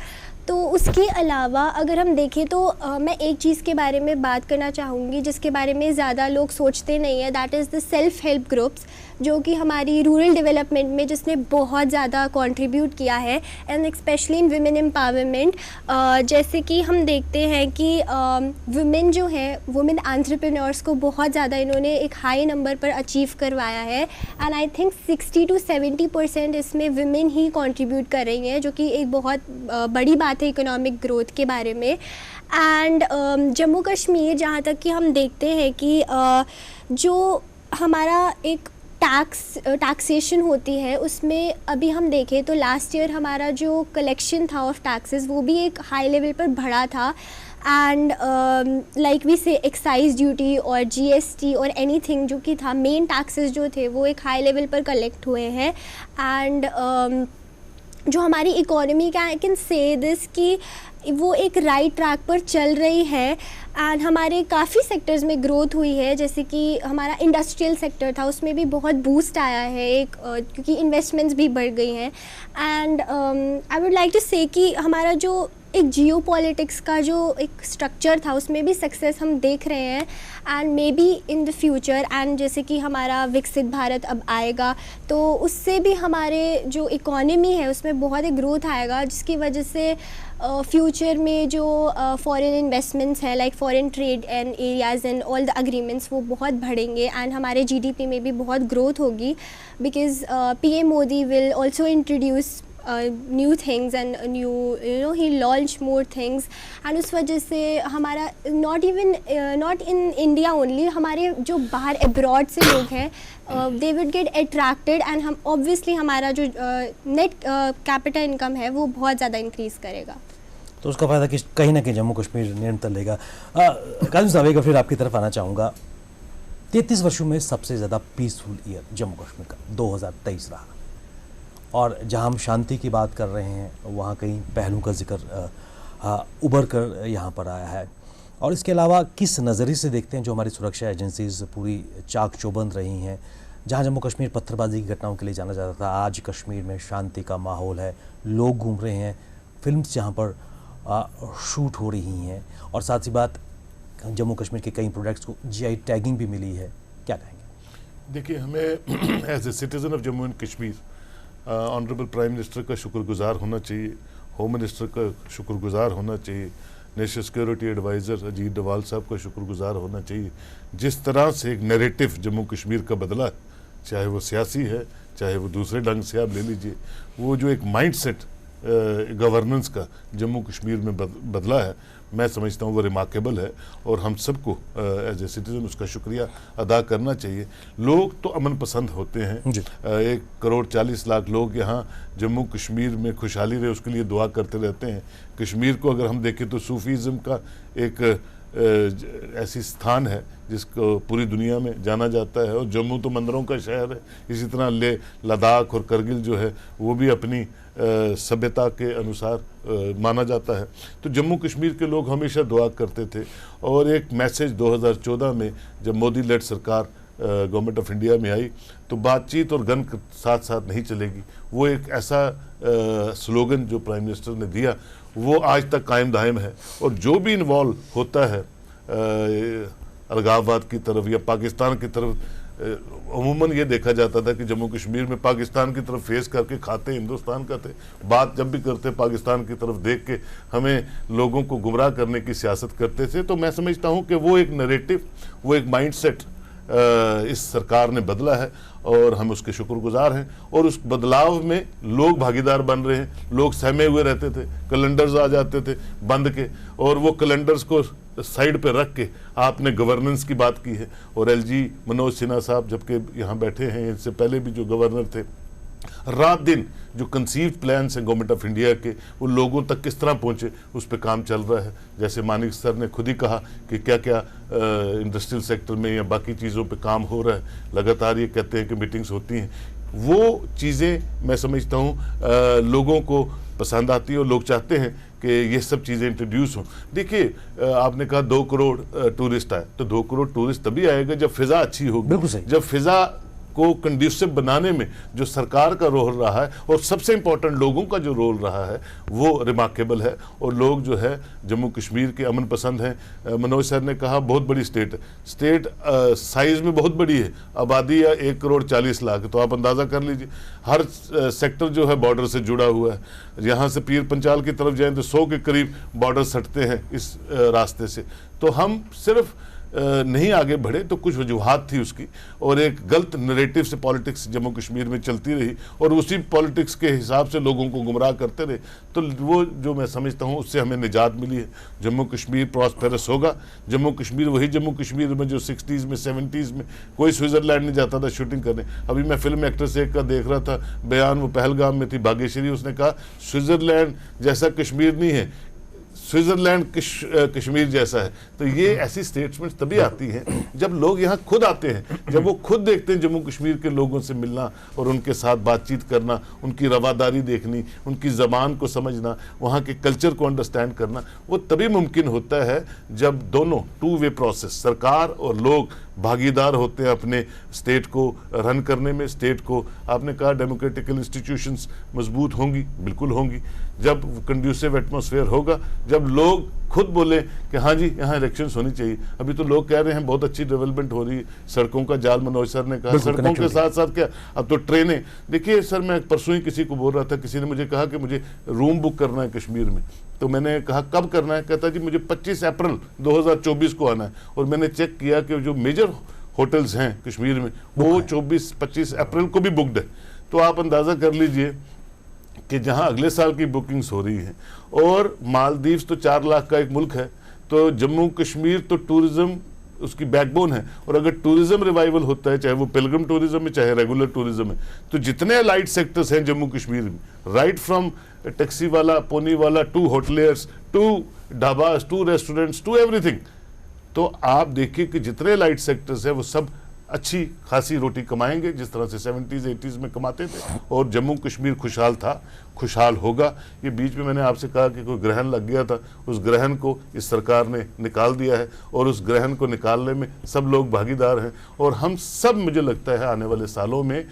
तो उसके अलावा अगर हम देखें तो मैं एक चीज़ के बारे में बात करना चाहूँगी जिसके बारे में ज़्यादा लोग सोचते नहीं है, that is the self help groups, जो कि हमारी रूरल डेवलपमेंट में जिसने बहुत ज़्यादा कंट्रीब्यूट किया है, and specially in women empowerment. जैसे कि हम देखते हैं कि वुमेन जो है, वुमेन एंटरप्रेन्योर्स को बहुत ज़्यादा इन्होंने एक हाई नंबर पर अचीव करवाया है, एंड आई थिंक 60 to 70% इसमें वुमेन ही कंट्रीब्यूट कर रही हैं, जो कि एक बहुत बड़ी बात है इकोनॉमिक ग्रोथ के बारे में। एंड जम्मू कश्मीर जहाँ तक कि हम देखते हैं कि जो हमारा एक टैक्सेशन होती है उसमें अभी हम देखें तो लास्ट ईयर हमारा जो कलेक्शन था ऑफ टैक्सेस वो भी एक हाई लेवल पर बढ़ा था, एंड लाइक वी से एक्साइज ड्यूटी और GST और एनीथिंग जो कि था, मेन टैक्सेस जो थे वो एक हाई लेवल पर कलेक्ट हुए हैं। एंड जो हमारी इकोनॉमी का, आई कैन से दिस कि वो एक राइट ट्रैक पर चल रही है, एंड हमारे काफ़ी सेक्टर्स में ग्रोथ हुई है, जैसे कि हमारा इंडस्ट्रियल सेक्टर था उसमें भी बहुत बूस्ट आया है एक क्योंकि इन्वेस्टमेंट्स भी बढ़ गई हैं। And I would like to say कि हमारा जो एक जियो पॉलिटिक्स का जो एक स्ट्रक्चर था उसमें भी सक्सेस हम देख रहे हैं, and may be in the future, and जैसे कि हमारा विकसित भारत अब आएगा तो उससे भी हमारे जो इकोनॉमी है उसमें बहुत ही ग्रोथ आएगा, जिसकी वजह से फ्यूचर में जो फॉरेन इन्वेस्टमेंट्स हैं like foreign trade and areas and all the agreements वो बहुत बढ़ेंगे, एंड हमारे GDP में भी बहुत ग्रोथ होगी, because PM Modi will also introduce new things and he launch more things, and उस वजह से हमारा नॉट इन इंडिया ओनली, हमारे जो बाहर अब्रॉड से लोग हैं दे विड गेट अट्रैक्टेड, एंड हम ऑब्वियसली हमारा जो नेट कैपिटल इनकम है वो बहुत ज़्यादा इंक्रीज़ करेगा, तो उसका फ़ायदा कि कहीं ना कहीं जम्मू कश्मीर निरंतर लेगा। काजिम साहब, एक बार फिर आपकी तरफ आना चाहूँगा, 33 वर्षों में सबसे ज़्यादा पीसफुल ईयर जम्मू कश्मीर का 2023 रहा, और जहां हम शांति की बात कर रहे हैं वहां कई पहलुओं का जिक्र उभर कर यहाँ पर आया है, और इसके अलावा किस नज़रिए से देखते हैं जो हमारी सुरक्षा एजेंसीज पूरी चाक चौबंद रही हैं, जहां जम्मू कश्मीर पत्थरबाजी की घटनाओं के लिए जाना जाता था, आज कश्मीर में शांति का माहौल है, लोग घूम रहे हैं, फिल्म्स जहाँ पर शूट हो रही हैं, और साथ ही बात जम्मू कश्मीर के कई प्रोडक्ट्स को GI टैगिंग भी मिली है, क्या कहेंगे? देखिए, हमें as a citizen of Jammu and Kashmir honourable prime minister का शुक्रगुजार होना चाहिए, होम मिनिस्टर का शुक्रगुजार होना चाहिए, national security adviser Ajit Doval साहब का शुक्रगुजार होना चाहिए। जिस तरह से एक नैरेटिव जम्मू कश्मीर का बदला है, चाहे वो सियासी है चाहे वो दूसरे ढंग से आप ले लीजिए, वो जो एक माइंडसेट गवर्नेंस का जम्मू कश्मीर में बदला है, मैं समझता हूँ वो रिमार्केबल है और हम सबको एज ए सिटीज़न उसका शुक्रिया अदा करना चाहिए। लोग तो अमन पसंद होते हैं, 1,40,00,000 लोग यहाँ जम्मू कश्मीर में खुशहाली रहे उसके लिए दुआ करते रहते हैं। कश्मीर को अगर हम देखें तो सूफीज़म का एक ऐसी स्थान है जिसको पूरी दुनिया में जाना जाता है, और जम्मू तो मंदिरों का शहर है। इसी तरह लेह लद्दाख और करगिल जो है वो भी अपनी सभ्यता के अनुसार माना जाता है। तो जम्मू कश्मीर के लोग हमेशा दुआ करते थे, और एक मैसेज 2014 में जब मोदी लेड सरकार गवर्नमेंट ऑफ इंडिया में आई तो बातचीत और गन साथ साथ नहीं चलेगी, वो एक ऐसा स्लोगन जो प्राइम मिनिस्टर ने दिया वो आज तक कायम दायम है। और जो भी इन्वॉल्व होता है अलगाववाद की तरफ या पाकिस्तान की तरफ, अमूमन ये देखा जाता था कि जम्मू कश्मीर में पाकिस्तान की तरफ फेस करके खाते हिंदुस्तान का थे, बात जब भी करते पाकिस्तान की तरफ देख के हमें लोगों को गुमराह करने की सियासत करते थे। तो मैं समझता हूँ कि वो एक नैरेटिव, वो एक माइंडसेट इस सरकार ने बदला है और हम उसके शुक्रगुजार हैं। और उस बदलाव में लोग भागीदार बन रहे हैं। लोग सहमे हुए रहते थे, कैलेंडर्स आ जाते थे बंद के, और वो कैलेंडर्स को साइड पे रख के आपने गवर्नेंस की बात की है। और एलजी मनोज सिन्हा साहब जबकि यहाँ बैठे हैं, इससे पहले भी जो गवर्नर थे, रात दिन जो कंसीव्ड प्लान्स हैं गवर्नमेंट ऑफ इंडिया के वो लोगों तक किस तरह पहुंचे उस पर काम चल रहा है। जैसे मानिक सर ने खुद ही कहा कि क्या क्या इंडस्ट्रियल सेक्टर में या बाकी चीज़ों पे काम हो रहा है, लगातार ये कहते हैं कि मीटिंग्स होती हैं। वो चीज़ें मैं समझता हूँ लोगों को पसंद आती है और लोग चाहते हैं कि ये सब चीज़ें इंट्रोड्यूस हों। देखिए आपने कहा 2 करोड़ टूरिस्ट आए, तो 2 करोड़ टूरिस्ट तभी आएगा जब फिज़ा अच्छी होगी, जब फिज़ा को कंड्यूसिव बनाने में जो सरकार का रोल रहा है और सबसे इंपॉर्टेंट लोगों का जो रोल रहा है वो रिमार्केबल है। और लोग जो है जम्मू कश्मीर के अमन पसंद हैं। मनोज सर ने कहा बहुत बड़ी स्टेट है, स्टेट साइज़ में बहुत बड़ी है, आबादी है 1,40,00,000, तो आप अंदाज़ा कर लीजिए हर सेक्टर जो है बॉर्डर से जुड़ा हुआ है। यहाँ से पीर पंचाल की तरफ जाएँ तो 100 के करीब बॉर्डर सटते हैं इस रास्ते से। तो हम सिर्फ नहीं आगे बढ़े तो कुछ वजूहात थी उसकी, और एक गलत नैरेटिव से पॉलिटिक्स जम्मू कश्मीर में चलती रही और उसी पॉलिटिक्स के हिसाब से लोगों को गुमराह करते रहे। तो वो जो मैं समझता हूँ उससे हमें निजात मिली है। जम्मू कश्मीर प्रॉस्पेरस होगा। जम्मू कश्मीर वही जम्मू कश्मीर में जो 60s में 70s में कोई स्विट्ज़रलैंड नहीं जाता था शूटिंग करने। अभी मैं फिल्म एक्टर से एक का देख रहा था बयान, वो पहलगाम में थी भाग्यश्री, उसने कहा स्विट्ज़रलैंड जैसा कश्मीर नहीं है, स्विट्ज़रलैंड कश्मीर जैसा है। तो ये ऐसी स्टेटमेंट्स तभी आती हैं जब लोग यहाँ खुद आते हैं, जब वो खुद देखते हैं जम्मू कश्मीर के लोगों से मिलना और उनके साथ बातचीत करना, उनकी रवादारी देखनी, उनकी ज़बान को समझना, वहाँ के कल्चर को अंडरस्टैंड करना, वो तभी मुमकिन होता है जब दोनों 2 वे प्रोसेस, सरकार और लोग भागीदार होते हैं अपने स्टेट को रन करने में। स्टेट को आपने कहा डेमोक्रेटिकल इंस्टीट्यूशंस मजबूत होंगी, बिल्कुल होंगी जब कंड्यूसिव एटमॉस्फेयर होगा, जब लोग खुद बोले कि हाँ जी यहाँ इलेक्शंस होनी चाहिए। अभी तो लोग कह रहे हैं बहुत अच्छी डेवलपमेंट हो रही है, सड़कों का जाल, मनोज सर ने कहा सड़कों के साथ साथ क्या अब तो ट्रेनें। देखिए सर मैं परसों ही किसी को बोल रहा था, किसी ने मुझे कहा कि मुझे रूम बुक करना है कश्मीर में, तो मैंने कहा कब करना है, कहता जी मुझे 25 अप्रैल 2024 को आना है। और मैंने चेक किया कि जो मेजर होटल्स हैं कश्मीर में वो 24-25 अप्रैल को भी बुकड है। तो आप अंदाज़ा कर लीजिए कि जहां अगले साल की बुकिंग्स हो रही हैं, और मालदीव्स तो 4 लाख का एक मुल्क है, तो जम्मू कश्मीर तो टूरिज्म उसकी बैकबोन है। और अगर टूरिज्म रिवाइवल होता है, चाहे वो पिलग्रिम टूरिज्म है चाहे रेगुलर टूरिज्म है, तो जितने लाइट सेक्टर्स हैं जम्मू कश्मीर में, राइट फ्रॉम टैक्सी वाला, पोनी वाला, to hoteliers, to dhabas, to restaurants, to everything, तो आप देखिए कि जितने लाइट सेक्टर्स हैं वो सब अच्छी खासी रोटी कमाएंगे जिस तरह से 70s 80s में कमाते थे। और जम्मू कश्मीर खुशहाल था, खुशहाल होगा। ये बीच में मैंने आपसे कहा कि कोई ग्रहण लग गया था, उस ग्रहण को इस सरकार ने निकाल दिया है, और उस ग्रहण को निकालने में सब लोग भागीदार हैं। और हम सब मुझे लगता है आने वाले सालों में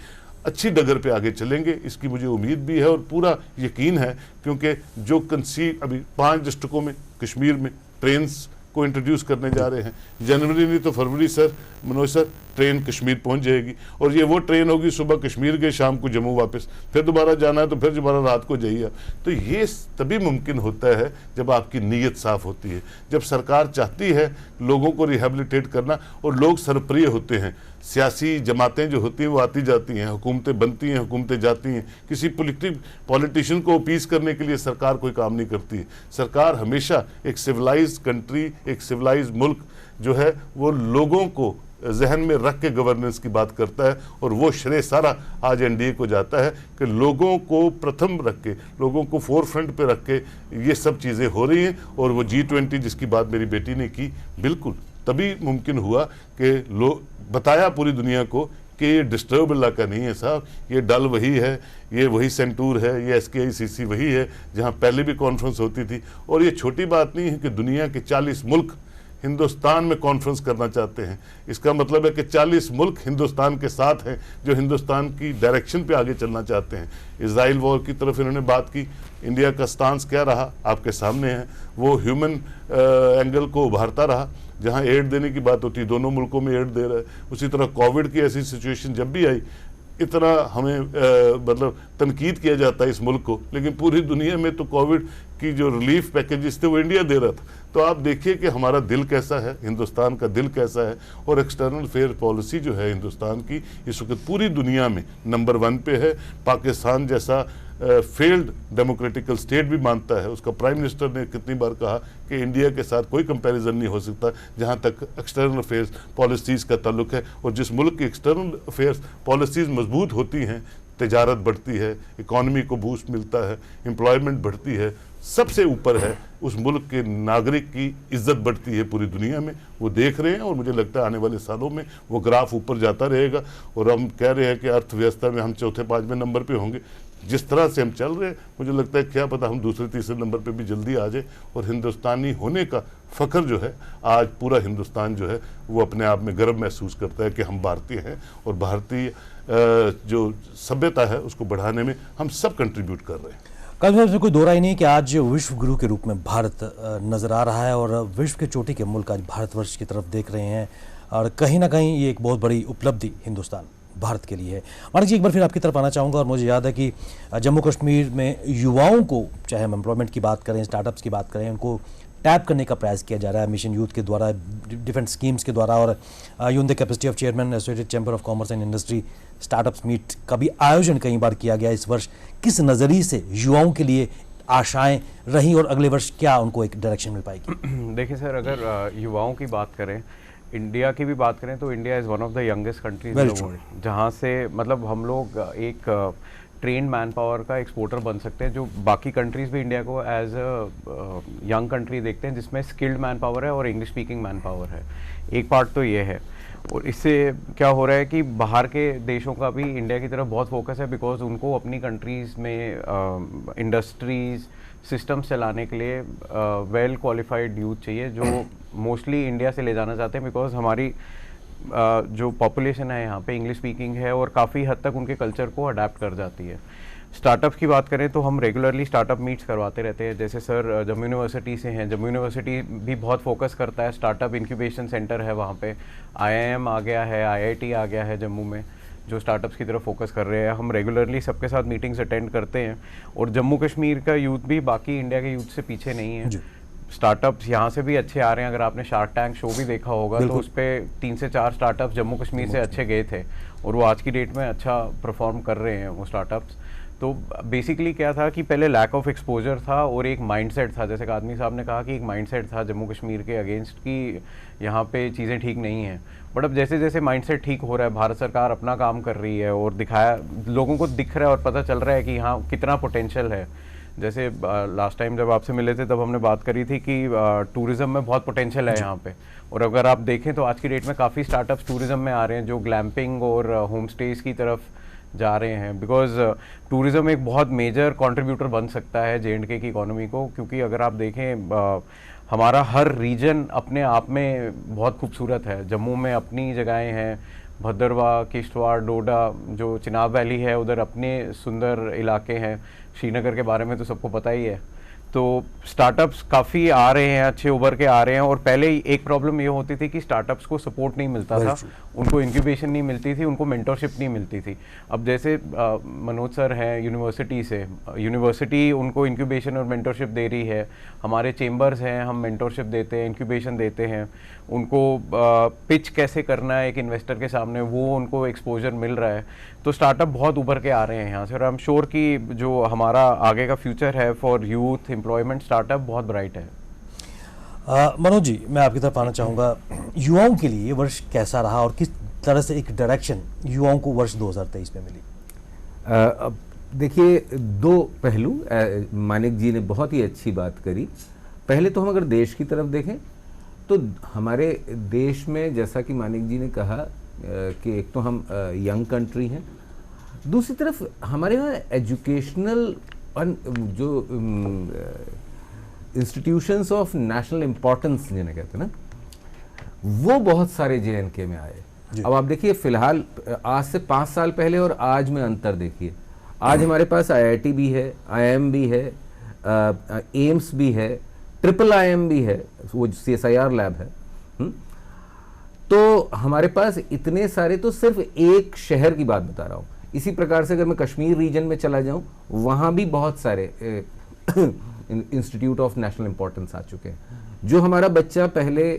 अच्छी डगर पे आगे चलेंगे, इसकी मुझे उम्मीद भी है और पूरा यकीन है। क्योंकि जो कंसीव अभी 5 डिस्ट्रिक्टों में कश्मीर में ट्रेन्स को इंट्रोड्यूस करने जा रहे हैं, जनवरी नहीं तो फरवरी sir, Manoj sir train Kashmir पहुंच जाएगी, और ये वो ट्रेन होगी सुबह कश्मीर गए, शाम को जम्मू वापस, फिर दोबारा जाना है तो फिर दोबारा रात को जाइए। तो ये तभी मुमकिन होता है जब आपकी नीयत साफ होती है, जब सरकार चाहती है लोगों को रिहेबिलिटेट करना, और लोग सरप्रिय होते हैं। सियासी जमातें जो होती हैं वो आती जाती हैं, हुकूमतें बनती हैं, हुकूमतें जाती हैं। किसी पॉलिटिशियन को अपीस करने के लिए सरकार कोई काम नहीं करती है। सरकार हमेशा एक सिविलाइज्ड कंट्री, एक सिविलाइज्ड मुल्क जो है वो लोगों को जहन में रख के गवर्नेंस की बात करता है, और वो श्रेय सारा आज एनडीए को जाता है कि लोगों को प्रथम रख के, लोगों को फोर फ्रंट पे रख के ये सब चीज़ें हो रही हैं। और वो G20 जिसकी बात मेरी बेटी ने की, बिल्कुल तभी मुमकिन हुआ कि लोग बताया पूरी दुनिया को कि ये डिस्टर्ब इलाका नहीं है साहब, ये डल वही है, ये वही सेंटूर है, ये SKICC वही है जहाँ पहले भी कॉन्फ्रेंस होती थी। और ये छोटी बात नहीं है कि दुनिया के 40 मुल्क हिंदुस्तान में कॉन्फ्रेंस करना चाहते हैं। इसका मतलब है कि 40 मुल्क हिंदुस्तान के साथ हैं, जो हिंदुस्तान की डायरेक्शन पे आगे चलना चाहते हैं। इजराइल वॉर की तरफ इन्होंने बात की, इंडिया का स्टांस क्या रहा आपके सामने है। वो ह्यूमन एंगल को उभारता रहा, जहां एड देने की बात होती है दोनों मुल्कों में एड दे रहा है। उसी तरह कोविड की ऐसी सिचुएशन जब भी आई, इतना हमें मतलब तनकीद किया जाता है इस मुल्क को, लेकिन पूरी दुनिया में तो कोविड की जो रिलीफ पैकेजेस थे वो इंडिया दे रहा था। तो आप देखिए कि हमारा दिल कैसा है, हिंदुस्तान का दिल कैसा है। और एक्सटर्नल अफेयर पॉलिसी जो है हिंदुस्तान की इस वक्त पूरी दुनिया में नंबर 1 पे है। पाकिस्तान जैसा फेल्ड डेमोक्रेटिकल स्टेट भी मानता है। उसका प्राइम मिनिस्टर ने कितनी बार कहा कि इंडिया के साथ कोई कंपैरिजन नहीं हो सकता जहां तक एक्सटर्नल अफेयर्स पॉलिसीज़ का ताल्लुक है। और जिस मुल्क की एक्सटर्नल अफेयर्स पॉलिसीज़ मजबूत होती हैं, तिजारत बढ़ती है, इकॉनमी को बूस्ट मिलता है, एम्प्लॉयमेंट बढ़ती है, सबसे ऊपर है उस मुल्क के नागरिक की इज्जत बढ़ती है पूरी दुनिया में। वो देख रहे हैं, और मुझे लगता है आने वाले सालों में वो ग्राफ ऊपर जाता रहेगा। और हम कह रहे हैं कि अर्थव्यवस्था में हम चौथे 5वें नंबर पे होंगे। जिस तरह से हम चल रहे हैं, मुझे लगता है क्या पता हम दूसरे तीसरे नंबर पे भी जल्दी आ जाए। और हिंदुस्तानी होने का फ़ख्र जो है, आज पूरा हिंदुस्तान जो है वो अपने आप में गर्व महसूस करता है कि हम भारतीय हैं, और भारतीय जो सभ्यता है उसको बढ़ाने में हम सब कंट्रीब्यूट कर रहे हैं। कल से कोई दो राय नहीं कि आज विश्व गुरु के रूप में भारत नजर आ रहा है, और विश्व के चोटी के मुल्क आज भारतवर्ष की तरफ देख रहे हैं, और कहीं ना कहीं ये एक बहुत बड़ी उपलब्धि हिंदुस्तान भारत के लिए है। मानिक जी, एक बार फिर आपकी तरफ आना चाहूँगा। और मुझे याद है कि जम्मू कश्मीर में युवाओं को, चाहे हम एम्प्लॉयमेंट की बात करें, स्टार्टअप्स की बात करें, उनको टैप करने का प्रयास किया जा रहा है मिशन यूथ के द्वारा, डिफरेंट स्कीम्स के द्वारा। और you in the capacity of chairman associated chamber of commerce and industry startups meet का भी आयोजन कई बार किया गया। इस वर्ष किस नज़रिए से युवाओं के लिए आशाएं रहीं, और अगले वर्ष क्या उनको एक डायरेक्शन मिल पाएगी? देखिए सर, अगर युवाओं की बात करें, इंडिया की भी बात करें, तो India is one of the youngest countries in the world, जहाँ से मतलब हम लोग एक ट्रेंड मैन पावर का एक्सपोर्टर बन सकते हैं, जो बाकी कंट्रीज़ भी इंडिया को एज अ यंग कंट्री देखते हैं, जिसमें स्किल्ड मैन पावर है और इंग्लिश स्पीकिंग मैन पावर है। एक पार्ट तो ये है। और इससे क्या हो रहा है कि बाहर के देशों का भी इंडिया की तरफ बहुत फोकस है, बिकॉज उनको अपनी कंट्रीज़ में इंडस्ट्रीज़ सिस्टम्स चलाने के लिए वेल क्वालिफाइड यूथ चाहिए, जो मोस्टली इंडिया से ले जाना चाहते हैं, बिकॉज हमारी जो पॉपुलेशन है यहाँ पे इंग्लिश स्पीकिंग है, और काफ़ी हद तक उनके कल्चर को अडेप्ट कर जाती है। स्टार्टअप्स की बात करें तो हम रेगुलरली स्टार्टअप मीट्स करवाते रहते हैं। जैसे सर जम्मू यूनिवर्सिटी से हैं, जम्मू यूनिवर्सिटी भी बहुत फोकस करता है, स्टार्टअप इंक्यूबेशन सेंटर है वहाँ पे, IIM आ गया है, IIT आ गया है जम्मू में, जो स्टार्टअप्स की तरफ फोकस कर रहे हैं। हम रेगुलरली सबके साथ मीटिंग्स अटेंड करते हैं। और जम्मू कश्मीर का यूथ भी बाकी इंडिया के यूथ से पीछे नहीं है। स्टार्टअप्स यहाँ से भी अच्छे आ रहे हैं। अगर आपने शार्क टैंक शो भी देखा होगा तो उस पर 3 से 4 स्टार्टअप्स जम्मू कश्मीर से अच्छे गए थे, और वो आज की डेट में अच्छा परफॉर्म कर रहे हैं वो स्टार्टअप्स। तो बेसिकली क्या था कि पहले लैक ऑफ एक्सपोजर था, और एक माइंडसेट था, जैसे आदमी साहब ने कहा कि एक माइंडसेट था जम्मू कश्मीर के अगेंस्ट कि यहाँ पे चीज़ें ठीक नहीं हैं। बट अब जैसे जैसे माइंडसेट ठीक हो रहा है, भारत सरकार अपना काम कर रही है, और दिखाया लोगों को दिख रहा है और पता चल रहा है कि हाँ कितना पोटेंशियल है। जैसे लास्ट टाइम जब आपसे मिले थे तब हमने बात करी थी कि टूरिज़्म में बहुत पोटेंशियल है यहाँ पे, और अगर आप देखें तो आज की डेट में काफ़ी स्टार्टअप्स टूरिज़्म में आ रहे हैं, जो ग्लैम्पिंग और होम स्टेज की तरफ जा रहे हैं, बिकॉज टूरिज़्म एक बहुत मेजर कंट्रीब्यूटर बन सकता है J&K की इकोनॉमी को। क्योंकि अगर आप देखें हमारा हर रीजन अपने आप में बहुत खूबसूरत है। जम्मू में अपनी जगहें हैं, भद्रवाह, किश्तवाड़, डोडा, जो चिनाब वैली है उधर अपने सुंदर इलाके हैं, श्रीनगर के बारे में तो सबको पता ही है। तो स्टार्टअप्स काफ़ी आ रहे हैं, अच्छे उभर के आ रहे हैं। और पहले एक प्रॉब्लम ये होती थी कि स्टार्टअप्स को सपोर्ट नहीं मिलता था, उनको इंक्यूबेशन नहीं मिलती थी, उनको मेंटरशिप नहीं मिलती थी। अब जैसे मनोज सर हैं यूनिवर्सिटी से, यूनिवर्सिटी उनको इंक्यूबेशन और मेंटरशिप दे रही है, हमारे चेंबर्स हैं, हम मेंटरशिप देते हैं, इंक्यूबेशन देते हैं, उनको पिच कैसे करना है एक इन्वेस्टर के सामने वो उनको एक्सपोजर मिल रहा है। तो स्टार्टअप बहुत उभर के आ रहे हैं यहाँ से, और आई एम श्योर कि जो हमारा आगे का फ्यूचर है फॉर यूथ एम्प्लॉयमेंट, स्टार्टअप बहुत ब्राइट है। मनोज जी, मैं आपकी तरफ आना चाहूँगा, युवाओं के लिए ये वर्ष कैसा रहा और किस तरह से एक डायरेक्शन युवाओं को वर्ष 2023 में मिली? अब देखिए, दो पहलू मानिक जी ने बहुत ही अच्छी बात करी। पहले तो हम अगर देश की तरफ देखें तो हमारे देश में, जैसा कि मानिक जी ने कहा कि एक तो हम यंग कंट्री हैं, दूसरी तरफ हमारे यहाँ एजुकेशनल जो इंस्टीट्यूशंस ऑफ नेशनल इम्पोर्टेंस जिन्हें कहते हैं ना, वो बहुत सारे JNK में आए। अब आप देखिए, फिलहाल आज से 5 साल पहले और आज में अंतर देखिए। आज हमारे पास IIT भी है, IIM भी है, एम्स भी है, IIM भी है, वो CSIR लैब है। तो हमारे पास इतने सारे, तो सिर्फ एक शहर की बात बता रहा हूँ। इसी प्रकार से अगर मैं कश्मीर रीजन में चला जाऊँ, वहाँ भी बहुत सारे इंस्टीट्यूट ऑफ नेशनल इंपॉर्टेंस आ चुके हैं। जो हमारा बच्चा पहले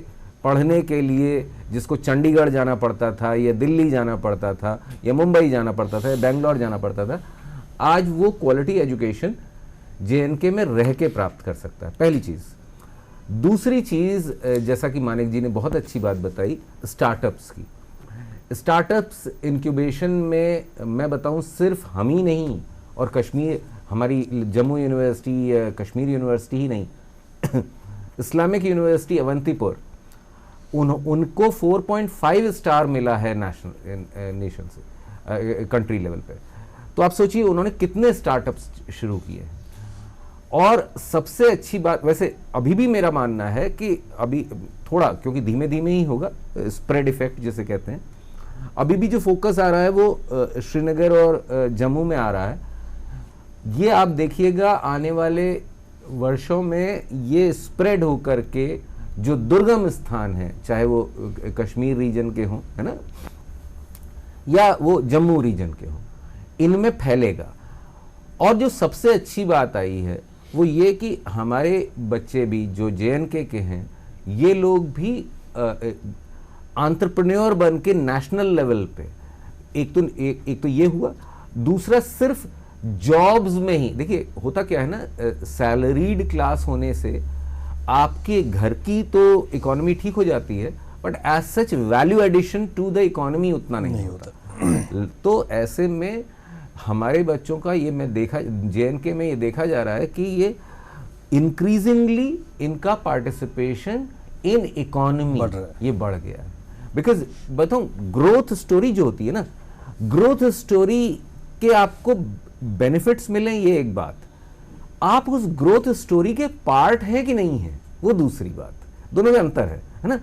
पढ़ने के लिए, जिसको चंडीगढ़ जाना पड़ता था या दिल्ली जाना पड़ता था या मुंबई जाना पड़ता था या बेंगलोर जाना पड़ता था, आज वो क्वालिटी एजुकेशन JNK में रह के प्राप्त कर सकता है, पहली चीज़। दूसरी चीज़, जैसा कि मानिक जी ने बहुत अच्छी बात बताई स्टार्टअप्स की। स्टार्टअप्स इंक्यूबेशन में मैं बताऊं, सिर्फ हम ही नहीं, और कश्मीर, हमारी जम्मू यूनिवर्सिटी या कश्मीर यूनिवर्सिटी ही नहीं, इस्लामिक यूनिवर्सिटी अवंतीपुर, उनको 4.5 स्टार मिला है नेशन से, कंट्री लेवल पे। तो आप सोचिए उन्होंने कितने स्टार्टअप्स शुरू किए। और सबसे अच्छी बात, वैसे अभी भी मेरा मानना है कि अभी थोड़ा, क्योंकि धीमे धीमे ही होगा, स्प्रेड इफेक्ट जिसे कहते हैं, अभी भी जो फोकस आ रहा है वो श्रीनगर और जम्मू में आ रहा है। ये आप देखिएगा आने वाले वर्षों में ये स्प्रेड होकर के जो दुर्गम स्थान है, चाहे वो कश्मीर रीजन के हों, है ना, या वो जम्मू रीजन के हों, इनमें फैलेगा। और जो सबसे अच्छी बात आई है वो ये कि हमारे बच्चे भी जो JNK के हैं, ये लोग भी एंटरप्रेन्योर बन के नेशनल लेवल पे, एक तो ये हुआ। दूसरा, सिर्फ जॉब्स में ही देखिए होता क्या है ना, सैलरीड क्लास होने से आपके घर की तो इकोनॉमी ठीक हो जाती है, but as such value addition to the economy उतना नहीं होता। तो ऐसे में हमारे बच्चों का ये मैं देखा, JNK में ये देखा जा रहा है कि ये इंक्रीजिंगली इनका पार्टिसिपेशन इन इकोनॉमी ये बढ़ गया है। बिकॉज बताऊं, ग्रोथ स्टोरी जो होती है ना, ग्रोथ स्टोरी के आपको बेनिफिट्स मिले ये एक बात, आप उस ग्रोथ स्टोरी के पार्ट है कि नहीं है वो दूसरी बात, दोनों में अंतर है ना।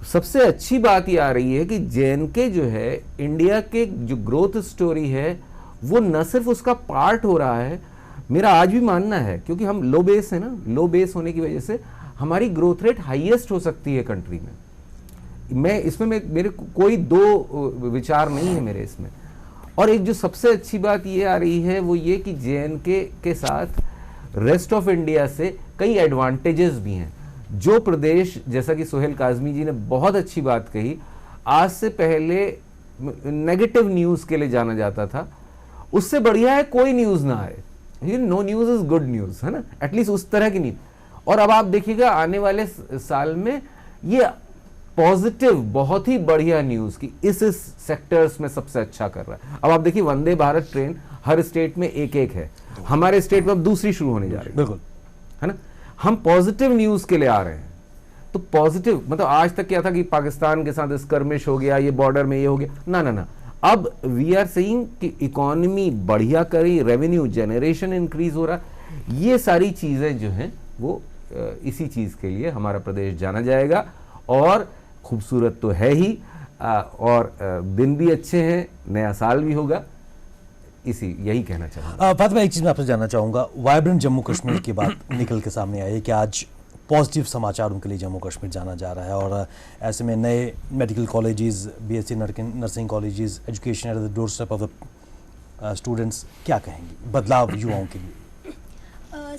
सबसे अच्छी बात ये आ रही है कि JNK जो है, इंडिया के जो ग्रोथ स्टोरी है वो न सिर्फ उसका पार्ट हो रहा है, मेरा आज भी मानना है, क्योंकि हम लो बेस है ना, लो बेस होने की वजह से हमारी ग्रोथ रेट हाईएस्ट हो सकती है कंट्री में। मैं इसमें मेरे कोई दो विचार नहीं है मेरे इसमें। और एक जो सबसे अच्छी बात ये आ रही है वो ये कि JNK के साथ रेस्ट ऑफ इंडिया से कई एडवांटेजेस भी हैं। जो प्रदेश, जैसा कि सोहेल काजमी जी ने बहुत अच्छी बात कही, आज से पहले नेगेटिव न्यूज के लिए जाना जाता था, उससे बढ़िया है कोई न्यूज ना आए, no news is good news, है ना, एटलीस्ट उस तरह की न्यूज। और अब आप देखिएगा आने वाले साल में ये पॉजिटिव, बहुत ही बढ़िया न्यूज की इस सेक्टर्स में सबसे अच्छा कर रहा है। अब आप देखिए वंदे भारत ट्रेन हर स्टेट में एक है, हमारे स्टेट में अब दूसरी शुरू होने जा रही है, बिल्कुल, है ना। हम पॉजिटिव न्यूज के लिए आ रहे हैं। तो पॉजिटिव मतलब आज तक क्या था कि पाकिस्तान के साथ स्कर्मिश हो गया, ये बॉर्डर में ये हो गया, ना, अब वी आर सेइंग कि इकोनॉमी बढ़िया करी, रेवेन्यू जनरेशन इंक्रीज हो रहा, ये सारी चीजें जो हैं वो इसी चीज के लिए हमारा प्रदेश जाना जाएगा। और खूबसूरत तो है ही, और दिन भी अच्छे हैं, नया साल भी होगा, यही कहना चाहूँगा। फातिमा, एक चीज़ मैं आपसे जानना चाहूँगा, वाइब्रेंट जम्मू कश्मीर की बात निकल के सामने आई है कि आज पॉजिटिव समाचार उनके लिए जम्मू कश्मीर जाना जा रहा है, और ऐसे में नए medical colleges, BSc nursing colleges, education at the door step of the students, क्या कहेंगी बदलाव युवाओं के लिए?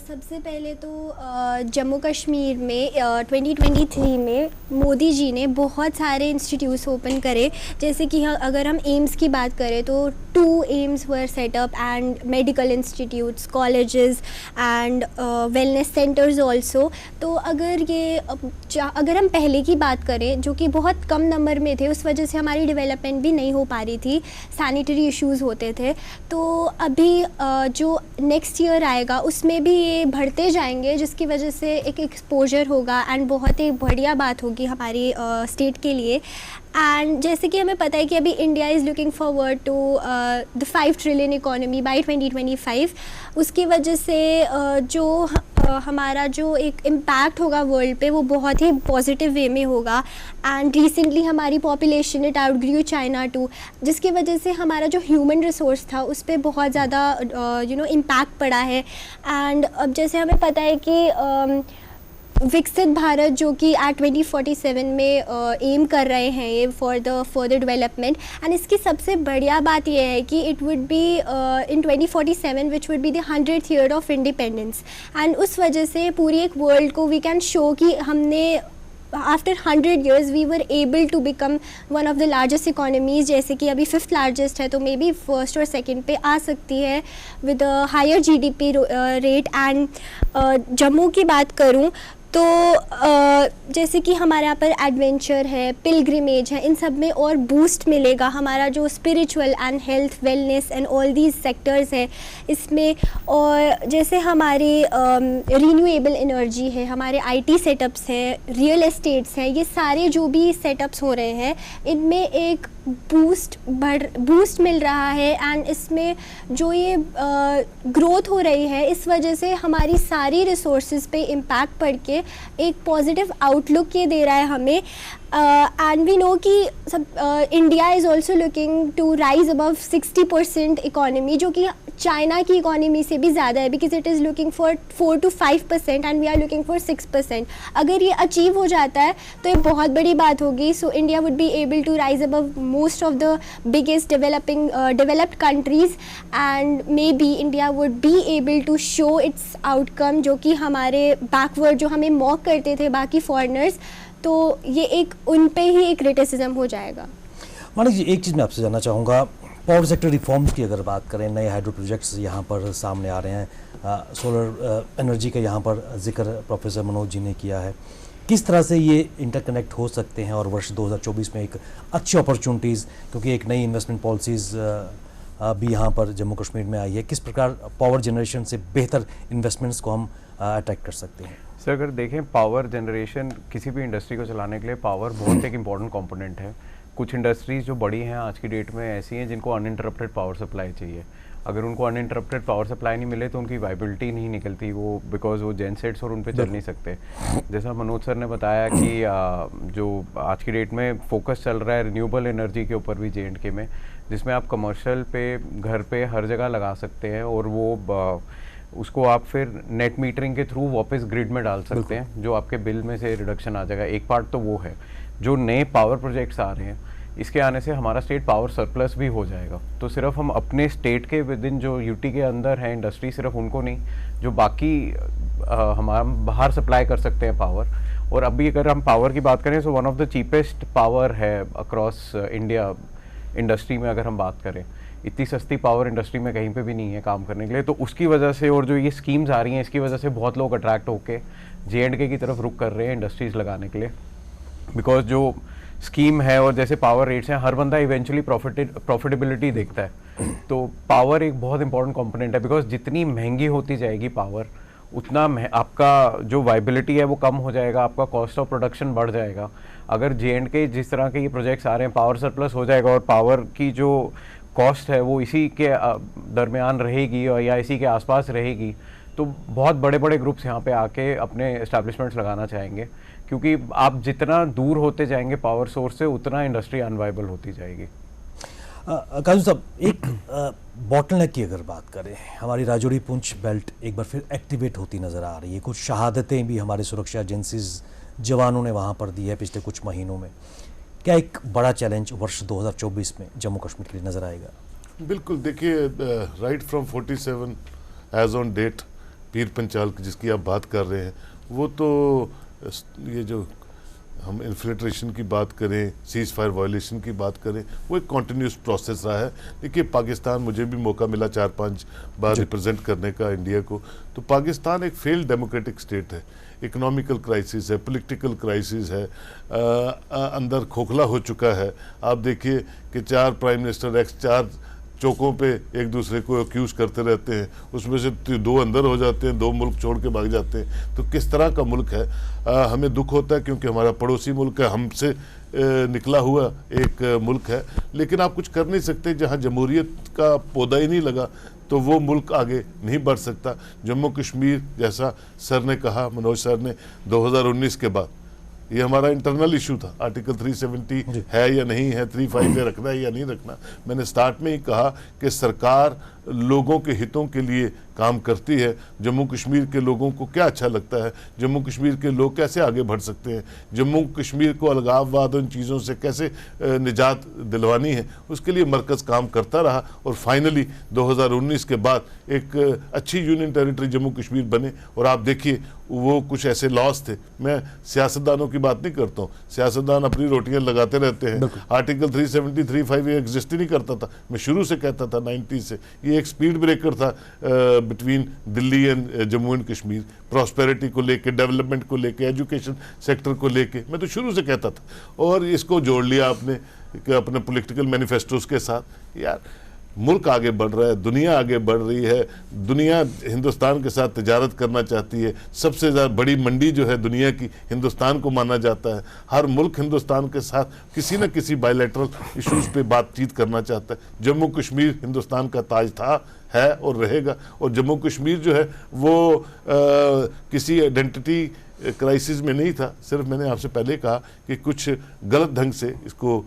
सबसे पहले तो जम्मू कश्मीर में 2023 में मोदी जी ने बहुत सारे इंस्टीट्यूट्स ओपन करे, जैसे कि अगर हम एम्स की बात करें तो 2 AIIMS were set up and medical institutes, colleges and wellness centres also. तो अगर हम पहले की बात करें, जो कि बहुत कम नंबर में थे, उस वजह से हमारी डेवलपमेंट भी नहीं हो पा रही थी, सैनिटरी इश्यूज़ होते थे। तो अभी जो नेक्स्ट ईयर आएगा उसमें भी ये बढ़ते जाएंगे, जिसकी वजह से एक एक्सपोजर होगा एंड बहुत ही बढ़िया बात होगी हमारी स्टेट के लिए। एंड जैसे कि हमें पता है कि अभी India is looking forward to the 5 trillion economy by 2025। उसकी वजह से हमारा जो एक इम्पैक्ट होगा वर्ल्ड पे, वो बहुत ही पॉजिटिव वे में होगा। एंड रिसेंटली हमारी पॉपुलेशन इट आउटग्रू चाइना टू, जिसकी वजह से हमारा जो ह्यूमन रिसोर्स था उस पर बहुत ज़्यादा इम्पैक्ट पड़ा है। एंड अब जैसे हमें पता है कि विकसित भारत जो कि एट 2047 में एम कर रहे हैं ये for the further development, and इसकी सबसे बढ़िया बात ये है कि it would be in 2047 which would be the 100th year of independence. And उस वजह से पूरी एक वर्ल्ड को वी कैन शो कि हमने after 100 years we were able to become one of the largest economies, जैसे कि अभी 5th largest है, तो मे बी फर्स्ट और सेकंड पे आ सकती है with higher GDP rate. And Jammu की बात करूँ तो जैसे कि हमारे यहाँ पर एडवेंचर है, पिलग्रिमेज है, इन सब में और बूस्ट मिलेगा। हमारा जो spiritual and health, wellness and all these sectors है इसमें, और जैसे हमारे रिन्यूएबल एनर्जी है, हमारे IT सेटअप्स हैं, रियल एस्टेट्स हैं, ये सारे जो भी सेटअप्स हो रहे हैं इनमें एक बूस्ट मिल रहा है। एंड इसमें जो ये ग्रोथ हो रही है, इस वजह से हमारी सारी रिसोर्सेज पे इम्पैक्ट पड़ के एक पॉजिटिव आउटलुक ये दे रहा है हमें। एंड वी नो कि India is also looking to rise above 60% economy, जो कि चाइना की इकोनॉमी से भी ज़्यादा है, because it is looking for 4 to 5% and we are looking for 6%। अगर ये अचीव हो जाता है तो ये बहुत बड़ी बात होगी। So India would be able to rise above most of the biggest developed countries, and may be India would be able to show its outcome, जो कि हमारे बैकवर्ड जो हमें मॉक करते थे बाकी फॉरेनर्स, तो ये एक उन पे ही एक क्रिटिसिज्म हो जाएगा। मानिक जी, एक चीज़ मैं आपसे जानना चाहूँगा, पावर सेक्टर रिफॉर्म्स की अगर बात करें, नए हाइड्रो प्रोजेक्ट्स यहाँ पर सामने आ रहे हैं, सोलर एनर्जी का यहाँ पर जिक्र प्रोफेसर मनोज जी ने किया है, किस तरह से ये इंटरकनेक्ट हो सकते हैं और वर्ष 2024 में एक अच्छी अपॉर्चुनिटीज़, क्योंकि एक नई इन्वेस्टमेंट पॉलिसीज़ भी यहाँ पर जम्मू कश्मीर में आई है, किस प्रकार पावर जनरेशन से बेहतर इन्वेस्टमेंट्स को हम अट्रैक्ट कर सकते हैं? सर, अगर देखें पावर जनरेशन, किसी भी इंडस्ट्री को चलाने के लिए पावर बहुत एक इम्पॉर्टेंट कंपोनेंट है। कुछ इंडस्ट्रीज़ जो बड़ी हैं आज की डेट में ऐसी हैं जिनको अनइंटरप्टेड पावर सप्लाई चाहिए। अगर उनको अनइंटरप्टेड पावर सप्लाई नहीं मिले तो उनकी वाइबिलिटी नहीं निकलती, वो बिकॉज वो जेनसेट्स और उन पे चल नहीं सकते। जैसा मनोज सर ने बताया कि जो आज की डेट में फोकस चल रहा है रिन्यूएबल एनर्जी के ऊपर भी J&K में, जिसमें आप कमर्शियल पे, घर पे, हर जगह लगा सकते हैं, और वो उसको आप फिर नेट मीटरिंग के थ्रू वापस ग्रिड में डाल सकते हैं, जो आपके बिल में से रिडक्शन आ जाएगा। एक पार्ट तो वो है। जो नए पावर प्रोजेक्ट्स आ रहे हैं, इसके आने से हमारा स्टेट पावर सरप्लस भी हो जाएगा। तो सिर्फ हम अपने स्टेट के विद इन जो यूटी के अंदर है इंडस्ट्री, सिर्फ उनको नहीं, जो बाकी हमारा बाहर सप्लाई कर सकते हैं पावर। और अभी अगर हम पावर की बात करें तो one of the cheapest power है अक्रॉस इंडिया इंडस्ट्री में। अगर हम बात करें, इतनी सस्ती पावर इंडस्ट्री में कहीं पे भी नहीं है काम करने के लिए। तो उसकी वजह से, और जो ये स्कीम्स आ रही हैं, इसकी वजह से बहुत लोग अट्रैक्ट होकर J&K की तरफ रुक कर रहे हैं इंडस्ट्रीज़ लगाने के लिए, बिकॉज जो स्कीम है और जैसे पावर रेट्स हैं, हर बंदा इवेंचुअली प्रॉफिटेबिलिटी देखता है। तो पावर एक बहुत इंपॉर्टेंट कंपोनेंट है, बिकॉज जितनी महंगी होती जाएगी पावर, उतना आपका जो वाइबिलिटी है वो कम हो जाएगा, आपका कॉस्ट ऑफ प्रोडक्शन बढ़ जाएगा। अगर J&K जिस तरह के ये प्रोजेक्ट्स आ रहे हैं, पावर सरप्लस हो जाएगा और पावर की जो कॉस्ट है वो इसी के दरमियान रहेगी और या इसी के आसपास रहेगी, तो बहुत बड़े बड़े ग्रुप्स यहाँ पे आके अपने एस्टैब्लिशमेंट्स लगाना चाहेंगे, क्योंकि आप जितना दूर होते जाएंगे पावर सोर्स से, उतना इंडस्ट्री अनवाइबल होती जाएगी। काजू साहब, एक बॉटलनेक की अगर बात करें, हमारी राजौरी पुंछ बेल्ट एक बार फिर एक्टिवेट होती नज़र आ रही है। कुछ शहादतें भी हमारे सुरक्षा एजेंसीज जवानों ने वहाँ पर दी है पिछले कुछ महीनों में। क्या एक बड़ा चैलेंज वर्ष 2024 में जम्मू कश्मीर के लिए नज़र आएगा? बिल्कुल, देखिए right from 47 as on date Pir Panjal की जिसकी आप बात कर रहे हैं, वो तो ये जो हम इन्फिल्ट्रेशन की बात करें, सीज फायर वायलेशन की बात करें, वो एक कॉन्टीन्यूस प्रोसेस रहा है। देखिए पाकिस्तान, मुझे भी मौका मिला 4-5 बार रिप्रेजेंट करने का इंडिया को, तो पाकिस्तान एक फेल्ड डेमोक्रेटिक स्टेट है। इकोनॉमिकल क्राइसिस है, पॉलिटिकल क्राइसिस है, अंदर खोखला हो चुका है। आप देखिए कि 4 प्राइम मिनिस्टर 4 चौकों पे एक दूसरे को अक्यूज करते रहते हैं, उसमें से 2 अंदर हो जाते हैं, 2 मुल्क छोड़ के भाग जाते हैं। तो किस तरह का मुल्क है? हमें दुख होता है क्योंकि हमारा पड़ोसी मुल्क है, हमसे निकला हुआ एक मुल्क है, लेकिन आप कुछ कर नहीं सकते। जहाँ जमहूरियत का पौधा ही नहीं लगा तो वो मुल्क आगे नहीं बढ़ सकता। जम्मू कश्मीर, जैसा सर ने कहा, मनोज सर ने, 2019 के बाद ये हमारा इंटरनल इशू था, आर्टिकल 370 है या नहीं है, 35 में रखना है या नहीं रखना। मैंने स्टार्ट में ही कहा कि सरकार लोगों के हितों के लिए काम करती है। जम्मू कश्मीर के लोगों को क्या अच्छा लगता है, जम्मू कश्मीर के लोग कैसे आगे बढ़ सकते हैं, जम्मू कश्मीर को अलगाववाद उन चीज़ों से कैसे निजात दिलवानी है, उसके लिए मरकज़ काम करता रहा। और फाइनली 2019 के बाद एक अच्छी यूनियन टेरिटरी जम्मू कश्मीर बने। और आप देखिए वो कुछ ऐसे लॉस थे, मैं सियासतदानों की बात नहीं करता हूँ, सियासतदान अपनी रोटियां लगाते रहते हैं। आर्टिकल 370 35 ये एग्जिस्ट ही नहीं करता था, मैं शुरू से कहता था 90 से। ये एक स्पीड ब्रेकर था between Delhi and Jammu and Kashmir, prosperity को लेके, डेवलपमेंट को लेके, एजुकेशन सेक्टर को लेके, मैं तो शुरू से कहता था। और इसको जोड़ लिया आपने कि अपने पॉलिटिकल मैनिफेस्टोज के साथ। यार मुल्क आगे बढ़ रहा है, दुनिया आगे बढ़ रही है, दुनिया हिंदुस्तान के साथ तिजारत करना चाहती है। सबसे ज़्यादा बड़ी मंडी जो है दुनिया की, हिंदुस्तान को माना जाता है। हर मुल्क हिंदुस्तान के साथ किसी न किसी बायलैटरल इशूज़ पे बातचीत करना चाहता है। जम्मू कश्मीर हिंदुस्तान का ताज था, है और रहेगा। और जम्मू कश्मीर जो है वो किसी आइडेंटिटी क्राइसिस में नहीं था। सिर्फ मैंने आपसे पहले कहा कि कुछ गलत ढंग से इसको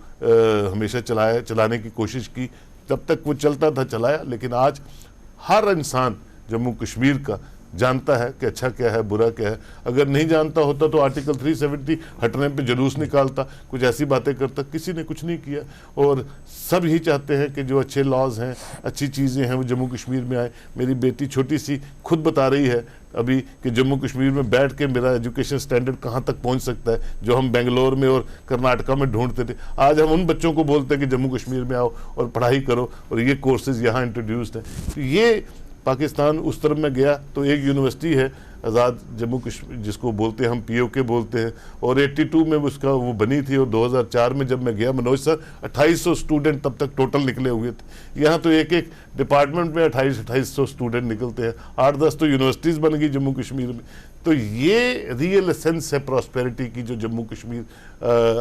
हमेशा चलाने की कोशिश की, तब तक वो चलता था, चलाया। लेकिन आज हर इंसान जम्मू कश्मीर का जानता है कि अच्छा क्या है, बुरा क्या है। अगर नहीं जानता होता तो आर्टिकल 370 हटने पे जुलूस निकालता, कुछ ऐसी बातें करता। किसी ने कुछ नहीं किया। और सब ही चाहते हैं कि जो अच्छे लॉज हैं, अच्छी चीज़ें हैं, वो जम्मू कश्मीर में आए। मेरी बेटी छोटी सी खुद बता रही है अभी कि जम्मू कश्मीर में बैठ के मेरा एजुकेशन स्टैंडर्ड कहाँ तक पहुँच सकता है, जो हम बेंगलोर में और कर्नाटका में ढूंढते थे। आज हम उन बच्चों को बोलते हैं कि जम्मू कश्मीर में आओ और पढ़ाई करो, और ये कोर्सेज यहाँ इंट्रोड्यूस्ड हैं। तो ये पाकिस्तान उस तरफ में गया तो एक यूनिवर्सिटी है आज़ाद जम्मू कश्मीर, जिसको बोलते हैं हम POK बोलते हैं, और 82 में उसका वो बनी थी। और 2004 में जब मैं गया, मनोज सर, 2800 स्टूडेंट तब तक टोटल निकले हुए थे। यहाँ तो एक एक डिपार्टमेंट में 2800 स्टूडेंट निकलते हैं। 8-10 तो यूनिवर्सिटीज़ बन गई जम्मू कश्मीर में। तो ये रियल एसेंस है प्रॉस्पेरिटी की, जो जम्मू कश्मीर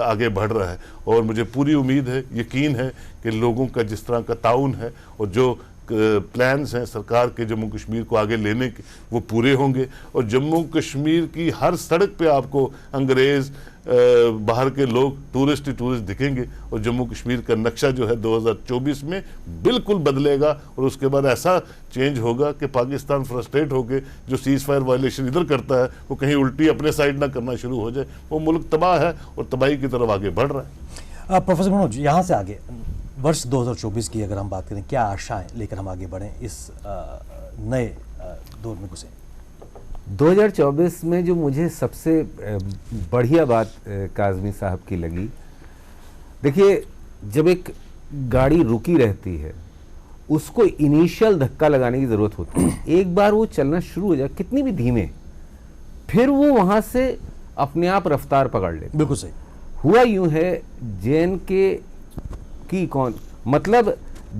आगे बढ़ रहा है। और मुझे पूरी उम्मीद है, यकीन है कि लोगों का जिस तरह का ताउन है और जो प्लान्स हैं सरकार के जम्मू कश्मीर को आगे लेने के, वो पूरे होंगे। और जम्मू कश्मीर की हर सड़क पे आपको अंग्रेज़, बाहर के लोग, टूरिस्ट ही टूरिस्ट दिखेंगे। और जम्मू कश्मीर का नक्शा जो है 2024 में बिल्कुल बदलेगा। और उसके बाद ऐसा चेंज होगा कि पाकिस्तान फ्रस्ट्रेट होकर जो सीज फायर वायलेशन इधर करता है, वो कहीं उल्टी अपने साइड ना करना शुरू हो जाए। वो मुल्क तबाह है और तबाही की तरफ आगे बढ़ रहा है। प्रोफेसर मनोज, यहाँ से आगे वर्ष 2024 की अगर हम बात करें, क्या आशाएं लेकर हम आगे बढ़ें, इस नए दौर में घुसे? 2024 में जो मुझे सबसे बढ़िया बात काज़मी साहब की लगी, देखिए जब एक गाड़ी रुकी रहती है उसको इनिशियल धक्का लगाने की ज़रूरत होती है। एक बार वो चलना शुरू हो जाए, कितनी भी धीमे, फिर वो वहाँ से अपने आप रफ्तार पकड़ ले। बिल्कुल सही। हुआ यूँ है, JNK की मतलब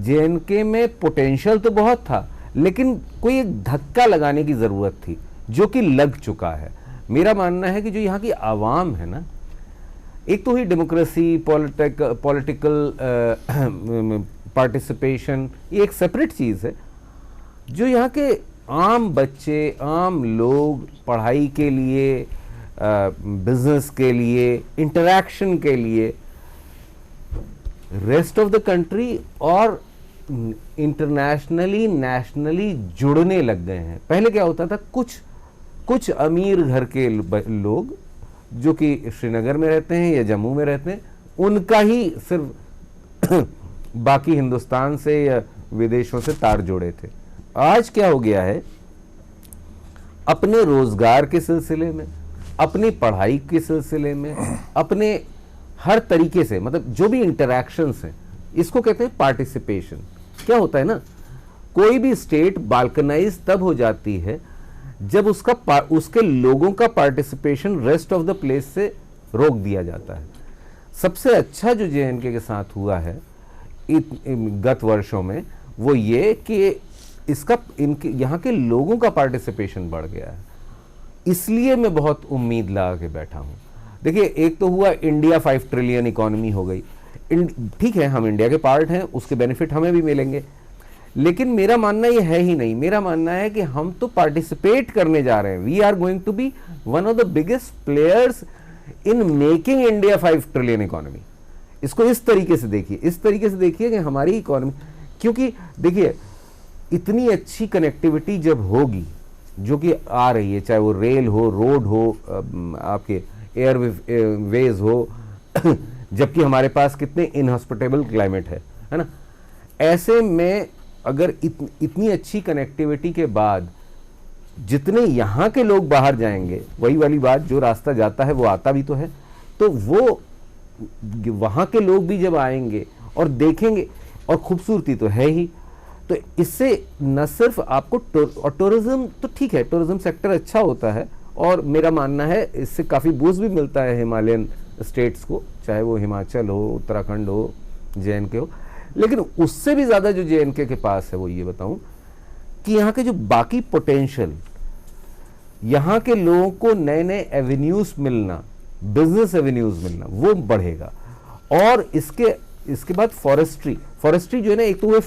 JNK में पोटेंशियल तो बहुत था, लेकिन कोई एक धक्का लगाने की ज़रूरत थी, जो कि लग चुका है। मेरा मानना है कि जो यहाँ की आवाम है ना, एक तो ही डेमोक्रेसी, पॉलिटिकल पार्टिसिपेशन, ये एक सेपरेट चीज़ है। जो यहाँ के आम बच्चे, आम लोग पढ़ाई के लिए, बिजनेस के लिए, इंटरैक्शन के लिए रेस्ट ऑफ द कंट्री और इंटरनेशनली नेशनली जुड़ने लग गए हैं। पहले क्या होता था, कुछ अमीर घर के लोग जो कि श्रीनगर में रहते हैं या जम्मू में रहते हैं, उनका ही सिर्फ बाकी हिंदुस्तान से या विदेशों से तार जोड़े थे। आज क्या हो गया है, अपने रोजगार के सिलसिले में, अपनी पढ़ाई के सिलसिले में, अपने हर तरीके से, मतलब जो भी इंटरैक्शंस हैं, इसको कहते हैं पार्टिसिपेशन। क्या होता है ना, कोई भी स्टेट बाल्कनाइज तब हो जाती है जब उसके लोगों का participation rest of the place से रोक दिया जाता है। सबसे अच्छा जो जेएनके के साथ हुआ है गत वर्षों में, वो ये कि इनके यहाँ के लोगों का पार्टिसिपेशन बढ़ गया है। इसलिए मैं बहुत उम्मीद लगा के बैठा हूँ। देखिए, एक तो हुआ इंडिया 5 ट्रिलियन इकोनॉमी हो गई, ठीक है, हम इंडिया के पार्ट हैं, उसके बेनिफिट हमें भी मिलेंगे, लेकिन मेरा मानना ये है ही नहीं। मेरा मानना है कि हम तो पार्टिसिपेट करने जा रहे हैं। We are going to be one of the biggest players in making India 5 trillion economy. इसको इस तरीके से देखिए कि हमारी इकोनॉमी, क्योंकि देखिए इतनी अच्छी कनेक्टिविटी जब होगी, जो कि आ रही है, चाहे वो रेल हो, रोड हो, आपके एयरवेज हो, जबकि हमारे पास कितने इनहॉस्पिटेबल क्लाइमेट है ना। ऐसे में अगर इतनी अच्छी कनेक्टिविटी के बाद जितने यहाँ के लोग बाहर जाएंगे, वही वाली बात, जो रास्ता जाता है वो आता भी तो है, तो वो वहाँ के लोग भी जब आएंगे और देखेंगे, और खूबसूरती तो है ही, तो इससे न सिर्फ आपको और टूरिज्म तो ठीक है, टूरिज्म सेक्टर अच्छा होता है, और मेरा मानना है इससे काफ़ी बूस्ट भी मिलता है हिमालयन स्टेट्स को, चाहे वो हिमाचल हो, उत्तराखंड हो, जेएनके हो। लेकिन उससे भी ज़्यादा जो जेएनके के पास है, वो ये बताऊं कि यहाँ के जो बाकी पोटेंशियल, यहाँ के लोगों को नए नए एवेन्यूज मिलना, बिजनेस एवेन्यूज मिलना, वो बढ़ेगा। और इसके बाद फॉरेस्ट्री जो है ना, एक तो वो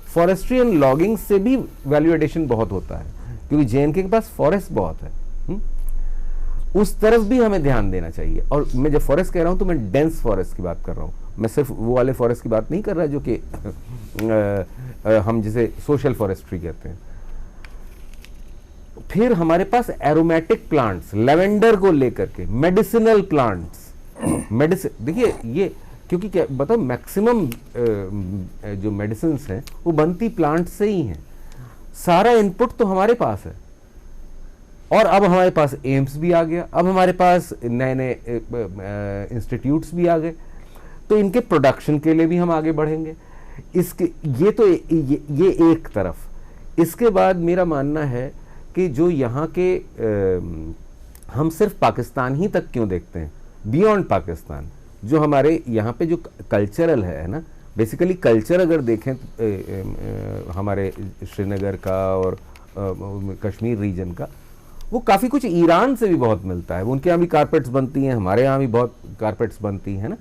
फॉरेस्ट्री एंड लॉगिंग से भी वैल्यू एडिशन बहुत होता है, क्योंकि जेएनके के पास फॉरेस्ट बहुत है। उस तरफ भी हमें ध्यान देना चाहिए। और मैं जब फॉरेस्ट कह रहा हूं तो मैं डेंस फॉरेस्ट की बात कर रहा हूं, मैं सिर्फ वो वाले फॉरेस्ट की बात नहीं कर रहा जो कि हम जिसे सोशल फॉरेस्ट्री कहते हैं। फिर हमारे पास एरोमेटिक प्लांट्स, लेवेंडर को लेकर के मेडिसिनल प्लांट्स, देखिए ये, क्योंकि क्या बताओ, मैक्सिमम जो मेडिसिन हैं वो बनती प्लांट से ही हैं। सारा इनपुट तो हमारे पास है, और अब हमारे पास एम्स भी आ गया, अब हमारे पास नए नए इंस्टीट्यूट्स भी आ गए, तो इनके प्रोडक्शन के लिए भी हम आगे बढ़ेंगे। इसके ये एक तरफ। इसके बाद मेरा मानना है कि जो यहाँ के हम सिर्फ पाकिस्तान ही तक क्यों देखते हैं, बियॉन्ड पाकिस्तान, जो हमारे यहाँ पे जो कल्चरल है ना, बेसिकली कल्चर अगर देखें हमारे श्रीनगर का और कश्मीर रीजन का, वो काफ़ी कुछ ईरान से भी बहुत मिलता है। उनके यहाँ भी कारपेट्स बनती हैं, हमारे यहाँ भी बहुत कारपेट्स बनती हैं ना।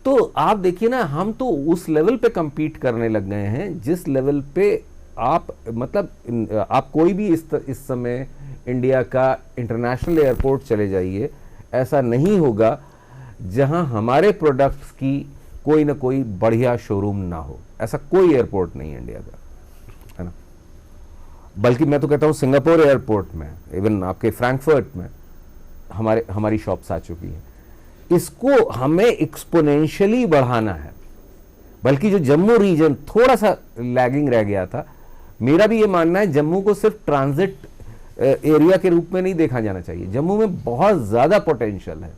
तो आप देखिए ना, हम तो उस लेवल पे compete करने लग गए हैं जिस लेवल पे आप, मतलब आप कोई भी इस समय इंडिया का इंटरनेशनल एयरपोर्ट चले जाइए, ऐसा नहीं होगा जहां हमारे प्रोडक्ट्स की कोई ना कोई बढ़िया शोरूम ना हो। ऐसा कोई एयरपोर्ट नहीं है इंडिया का, है ना। बल्कि मैं तो कहता हूँ सिंगापुर एयरपोर्ट में, इवन आपके फ्रैंकफर्ट में हमारी शॉप्स आ चुकी हैं। इसको हमें एक्सपोनेंशियली बढ़ाना है। बल्कि जो जम्मू रीजन थोड़ा सा लैगिंग रह गया था, मेरा भी ये मानना है जम्मू को सिर्फ ट्रांजिट एरिया के रूप में नहीं देखा जाना चाहिए। जम्मू में बहुत ज़्यादा पोटेंशियल है,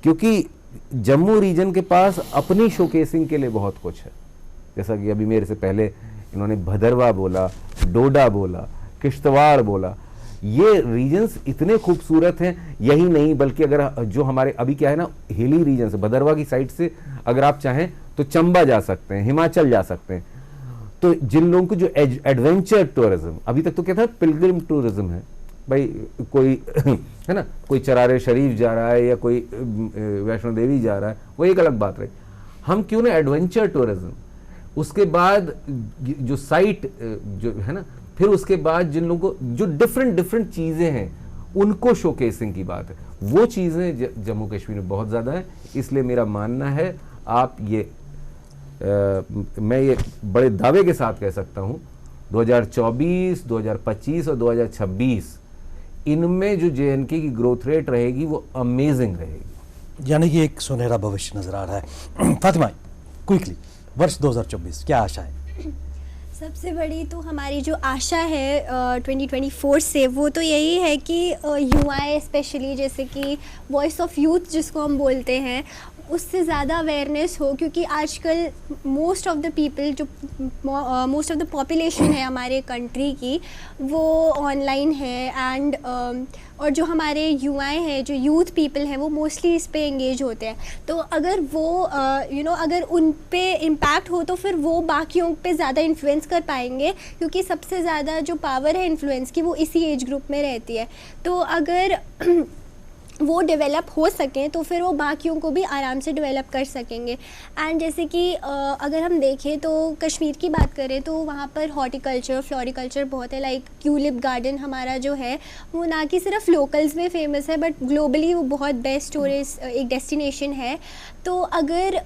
क्योंकि जम्मू रीजन के पास अपनी शोकेसिंग के लिए बहुत कुछ है। जैसा कि अभी मेरे से पहले इन्होंने भदरवा बोला, डोडा बोला, किश्तवाड़ बोला, ये रीजन्स इतने खूबसूरत हैं। यही नहीं, बल्कि अगर जो हमारे अभी क्या है ना, हिली रीजन से, भदरवा की साइड से अगर आप चाहें तो चंबा जा सकते हैं, हिमाचल जा सकते हैं। तो जिन लोगों को जो एडवेंचर टूरिज्म, अभी तक तो क्या था, पिलग्रिम टूरिज्म है भाई, कोई है ना, कोई चरारे शरीफ जा रहा है या कोई वैष्णो देवी जा रहा है, वो एक अलग बात रही। हम क्यों ना एडवेंचर टूरिज्म, उसके बाद जो साइट जो है ना, फिर उसके बाद जिन लोगों को जो डिफरेंट चीज़ें हैं उनको शोकेसिंग की बात है। वो चीज़ें जम्मू कश्मीर में बहुत ज़्यादा है। इसलिए मेरा मानना है आप ये मैं ये बड़े दावे के साथ कह सकता हूँ 2024, 2025 और 2026 इनमें जो JNK की ग्रोथ रेट रहेगी वो अमेजिंग रहेगी। यानी कि एक सुनहरा भविष्य नजर आ रहा है। फातिमा, क्विकली, वर्ष 2024 क्या आशा है? सबसे बड़ी तो हमारी जो आशा है 2024 से, वो तो यही है कि युवाएं स्पेशली, जैसे कि वॉइस ऑफ यूथ जिसको हम बोलते हैं, उससे ज़्यादा अवेयरनेस हो, क्योंकि आजकल मोस्ट ऑफ द पीपल, जो मोस्ट ऑफ द पॉपुलेशन है हमारे कंट्री की, वो ऑनलाइन है एंड और जो हमारे युवाएं हैं, जो यूथ पीपल हैं, वो मोस्टली इस पे एंगेज होते हैं। तो अगर वो अगर उन पे इम्पैक्ट हो तो फिर वो बाकियों पे ज़्यादा इन्फ्लुएंस कर पाएंगे, क्योंकि सबसे ज़्यादा जो पावर है इन्फ्लुएंस की वो इसी एज ग्रुप में रहती है। तो अगर वो डेवलप हो सकें तो फिर वो बाकियों को भी आराम से डेवलप कर सकेंगे। एंड जैसे कि अगर हम देखें तो कश्मीर की बात करें तो वहाँ पर हॉर्टिकल्चर, फ्लोरिकल्चर बहुत है। लाइक ट्यूलिप गार्डन हमारा जो है वो ना कि सिर्फ लोकल्स में फेमस है, बट ग्लोबली वो बहुत बेस्ट टूरिस्ट एक डेस्टिनेशन है। तो अगर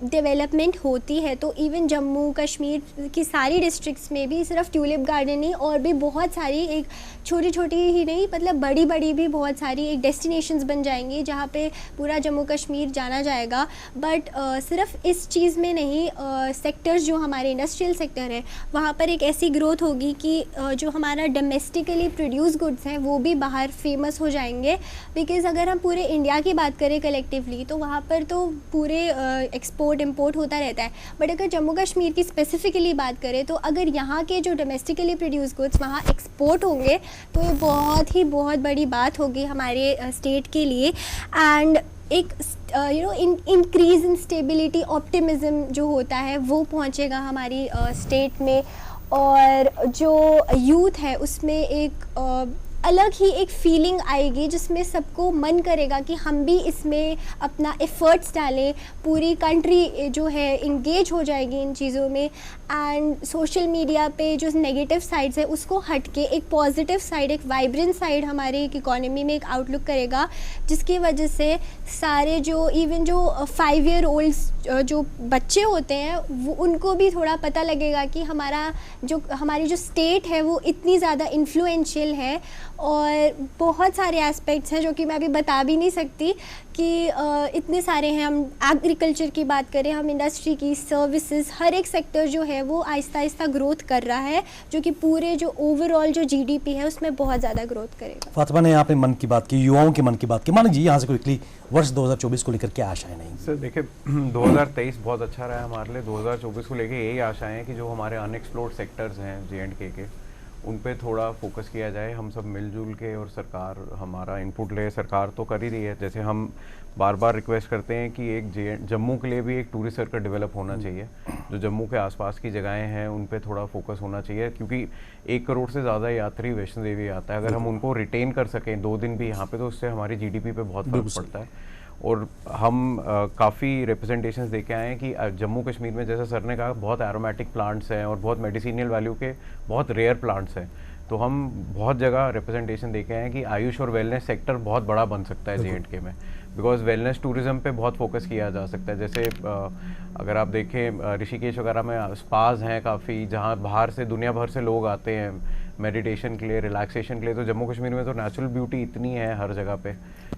डेवलपमेंट होती है तो इवन जम्मू कश्मीर की सारी डिस्ट्रिक्ट्स में भी सिर्फ ट्यूलिप गार्डन ही, और भी बहुत सारी, एक छोटी छोटी ही नहीं, मतलब बड़ी बड़ी भी बहुत सारी एक डेस्टिनेशंस बन जाएंगी जहाँ पे पूरा जम्मू कश्मीर जाना जाएगा। बट सिर्फ इस चीज़ में नहीं, सेक्टर्स जो हमारे इंडस्ट्रियल सेक्टर है वहाँ पर एक ऐसी ग्रोथ होगी कि जो हमारा डोमेस्टिकली प्रोड्यूस गुड्स हैं वो भी बाहर फेमस हो जाएंगे। बिकॉज़ अगर हम पूरे इंडिया की बात करें कलेक्टिवली तो वहाँ पर तो पूरे एक्सपोर्ट इंपोर्ट होता रहता है, बट अगर जम्मू कश्मीर की स्पेसिफिकली बात करें तो अगर यहाँ के जो डोमेस्टिकली प्रोड्यूस गुड्स वहाँ एक्सपोर्ट होंगे तो ये बहुत बड़ी बात होगी हमारे स्टेट के लिए। एंड एक इंक्रीज इन स्टेबिलिटी, ऑप्टिमिज्म जो होता है वो पहुँचेगा हमारी स्टेट में, और जो यूथ है उसमें एक अलग ही एक फीलिंग आएगी जिसमें सबको मन करेगा कि हम भी इसमें अपना एफर्ट्स डालें। पूरी कंट्री जो है इंगेज हो जाएगी इन चीज़ों में। एंड सोशल मीडिया पे जो नेगेटिव साइड्स है उसको हट के एक पॉजिटिव साइड, एक वाइब्रेंट साइड हमारे इकोनॉमी में एक आउटलुक करेगा, जिसकी वजह से सारे जो इवन जो 5 ईयर ओल्ड्स जो बच्चे होते हैं वो उनको भी थोड़ा पता लगेगा कि हमारी जो स्टेट है वो इतनी ज़्यादा इन्फ्लुएंशियल है। और बहुत सारे एस्पेक्ट्स हैं जो कि मैं अभी बता भी नहीं सकती कि इतने सारे हैं। हम एग्रीकल्चर की बात करें, हम इंडस्ट्री की, सर्विसेज, हर एक सेक्टर जो है वो आहिस्ता आहिस्ता ग्रोथ कर रहा है, जो कि पूरे जो ओवरऑल जो GDP है उसमें बहुत ज़्यादा ग्रोथ करेगा। फातिमा ने यहाँ पे मन की बात की, युवाओं के मन की बात की। मानिक जी, यहाँ से क्विकली वर्ष 2024 को लेकर क्या आशाएं नहीं? सर देखिए, 2023 बहुत अच्छा रहा है हमारे लिए। 2024 को लेकर यही आशाएं हैं कि जो हमारे अनएक्सप्लोर्ड सेक्टर्स हैं J&K के, उन पे थोड़ा फोकस किया जाए। हम सब मिलजुल के, और सरकार हमारा इनपुट ले, सरकार तो कर ही रही है। जैसे हम बार बार रिक्वेस्ट करते हैं कि एक जम्मू के लिए भी एक टूरिस्ट सर्किट डेवलप होना चाहिए। जो जम्मू के आसपास की जगहें हैं उन पे थोड़ा फोकस होना चाहिए, क्योंकि 1 करोड़ से ज़्यादा यात्री वैष्णो देवी आता है। अगर हम उनको रिटेन कर सकें 2 दिन भी यहाँ पे, तो उससे हमारी GDP पे बहुत फर्क पड़ता है। और हम काफ़ी रिप्रेजेंटेशंस देखे आए हैं कि जम्मू कश्मीर में, जैसे सर ने कहा, बहुत एरोमेटिक प्लांट्स हैं और बहुत मेडिसिनल वैल्यू के बहुत रेयर प्लांट्स हैं। तो हम बहुत जगह रिप्रेजेंटेशन देखे हैं कि आयुष और वेलनेस सेक्टर बहुत बड़ा बन सकता है J&K में, बिकॉज वेलनेस टूरिज्म पे बहुत फोकस किया जा सकता है। जैसे अगर आप देखें ऋषिकेश वगैरह में स्पाज हैं काफ़ी, जहाँ बाहर से, दुनिया भर से लोग आते हैं मेडिटेशन के लिए, रिलैक्सेशन के लिए। तो जम्मू कश्मीर में तो नेचुरल ब्यूटी इतनी है हर जगह पे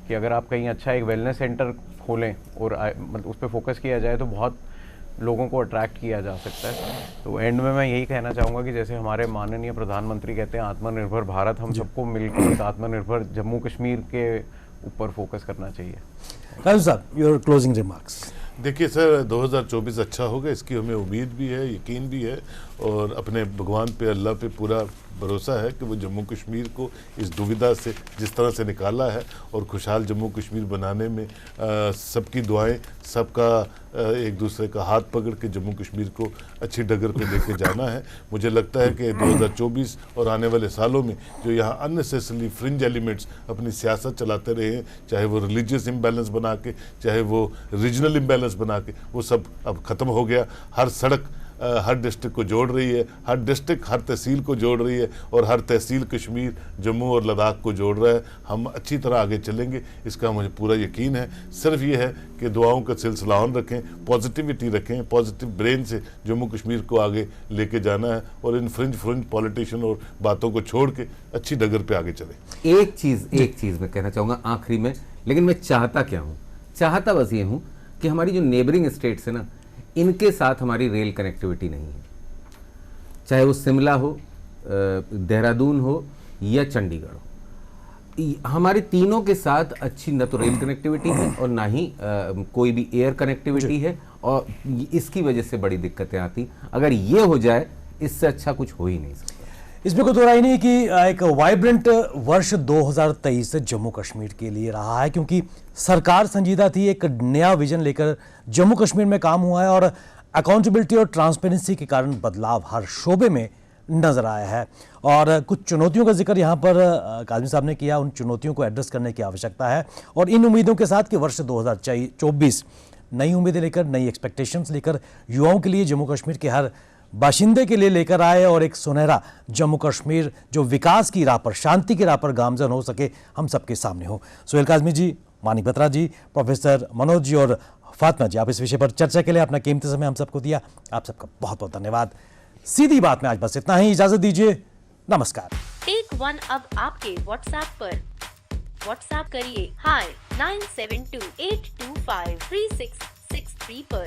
कि अगर आप कहीं अच्छा एक वेलनेस सेंटर खोलें और मतलब उस पर फोकस किया जाए तो बहुत लोगों को अट्रैक्ट किया जा सकता है। तो एंड में मैं यही कहना चाहूँगा कि जैसे हमारे माननीय प्रधानमंत्री कहते हैं आत्मनिर्भर भारत, हम सबको मिलकर एक आत्मनिर्भर जम्मू कश्मीर के ऊपर फोकस करना चाहिए। काजू साहब, योर क्लोजिंग रिमार्क्स। देखिए सर, 2024 अच्छा होगा, इसकी हमें उम्मीद भी है, यकीन भी है, और अपने भगवान पे, अल्लाह पे पूरा भरोसा है कि वो जम्मू कश्मीर को इस दुविधा से जिस तरह से निकाला है और खुशहाल जम्मू कश्मीर बनाने में सबकी दुआएं, सबका एक दूसरे का हाथ पकड़ के जम्मू कश्मीर को अच्छी डगर पे लेके जाना है। मुझे लगता है कि 2024 और आने वाले सालों में जो यहाँ अननेसेसरली फ्रिंज एलिमेंट्स अपनी सियासत चलाते रहे हैं, चाहे वो रिलीजियस इम्बैलेंस बना के, चाहे वो रीजनल इम्बैलेंस बना के, वो सब अब ख़त्म हो गया। हर सड़क हर डिस्ट्रिक्ट को जोड़ रही है, हर डिस्ट्रिक्ट हर तहसील को जोड़ रही है और हर तहसील कश्मीर, जम्मू और लद्दाख को जोड़ रहा है। हम अच्छी तरह आगे चलेंगे, इसका मुझे पूरा यकीन है। सिर्फ ये है कि दुआओं का सिलसिला ऑन रखें, पॉजिटिविटी रखें, पॉजिटिव ब्रेन से जम्मू कश्मीर को आगे लेके जाना है और इन फ्रिंज पॉलिटिशियन और बातों को छोड़ के अच्छी डगर पे आगे चले। एक चीज़ मैं कहना चाहूँगा आखिरी में, लेकिन मैं चाहता क्या हूँ, चाहता बस ये हूँ कि हमारी जो नेबरिंग स्टेट्स है ना, इनके साथ हमारी रेल कनेक्टिविटी नहीं है, चाहे वो शिमला हो, देहरादून हो या चंडीगढ़ हो। हमारे तीनों के साथ अच्छी न तो रेल कनेक्टिविटी है और ना ही कोई भी एयर कनेक्टिविटी है, और इसकी वजह से बड़ी दिक्कतें आती। अगर ये हो जाए, इससे अच्छा कुछ हो ही नहीं सकता। इसमें कोई दो राय नहीं कि एक वाइब्रेंट वर्ष 2023 जम्मू कश्मीर के लिए रहा है, क्योंकि सरकार संजीदा थी, एक नया विजन लेकर जम्मू कश्मीर में काम हुआ है और अकाउंटेबिलिटी और ट्रांसपेरेंसी के कारण बदलाव हर शोबे में नजर आया है। और कुछ चुनौतियों का जिक्र यहाँ पर काज़मी साहब ने किया, उन चुनौतियों को एड्रेस करने की आवश्यकता है और इन उम्मीदों के साथ कि वर्ष 2024 नई उम्मीदें लेकर, नई एक्सपेक्टेशंस लेकर युवाओं के लिए, जम्मू कश्मीर के हर बाशिंदे के लिए लेकर आए और एक सुनहरा जम्मू कश्मीर जो विकास की राह पर, शांति की राह पर गामजन हो सके, हम सबके सामने हो। सुहेल काज़मी जी, मानिक बत्रा जी, प्रोफेसर मनोज जी और फातिमा जी, आप इस विषय पर चर्चा के लिए अपना कीमती समय हम सबको दिया, आप सबका बहुत बहुत धन्यवाद। सीधी बात में आज बस इतना ही, इजाजत दीजिए, नमस्कार। टेक वन अब आपके व्हाट्सएप पर। व्हाट्सएप करिए hi 9728253663 पर।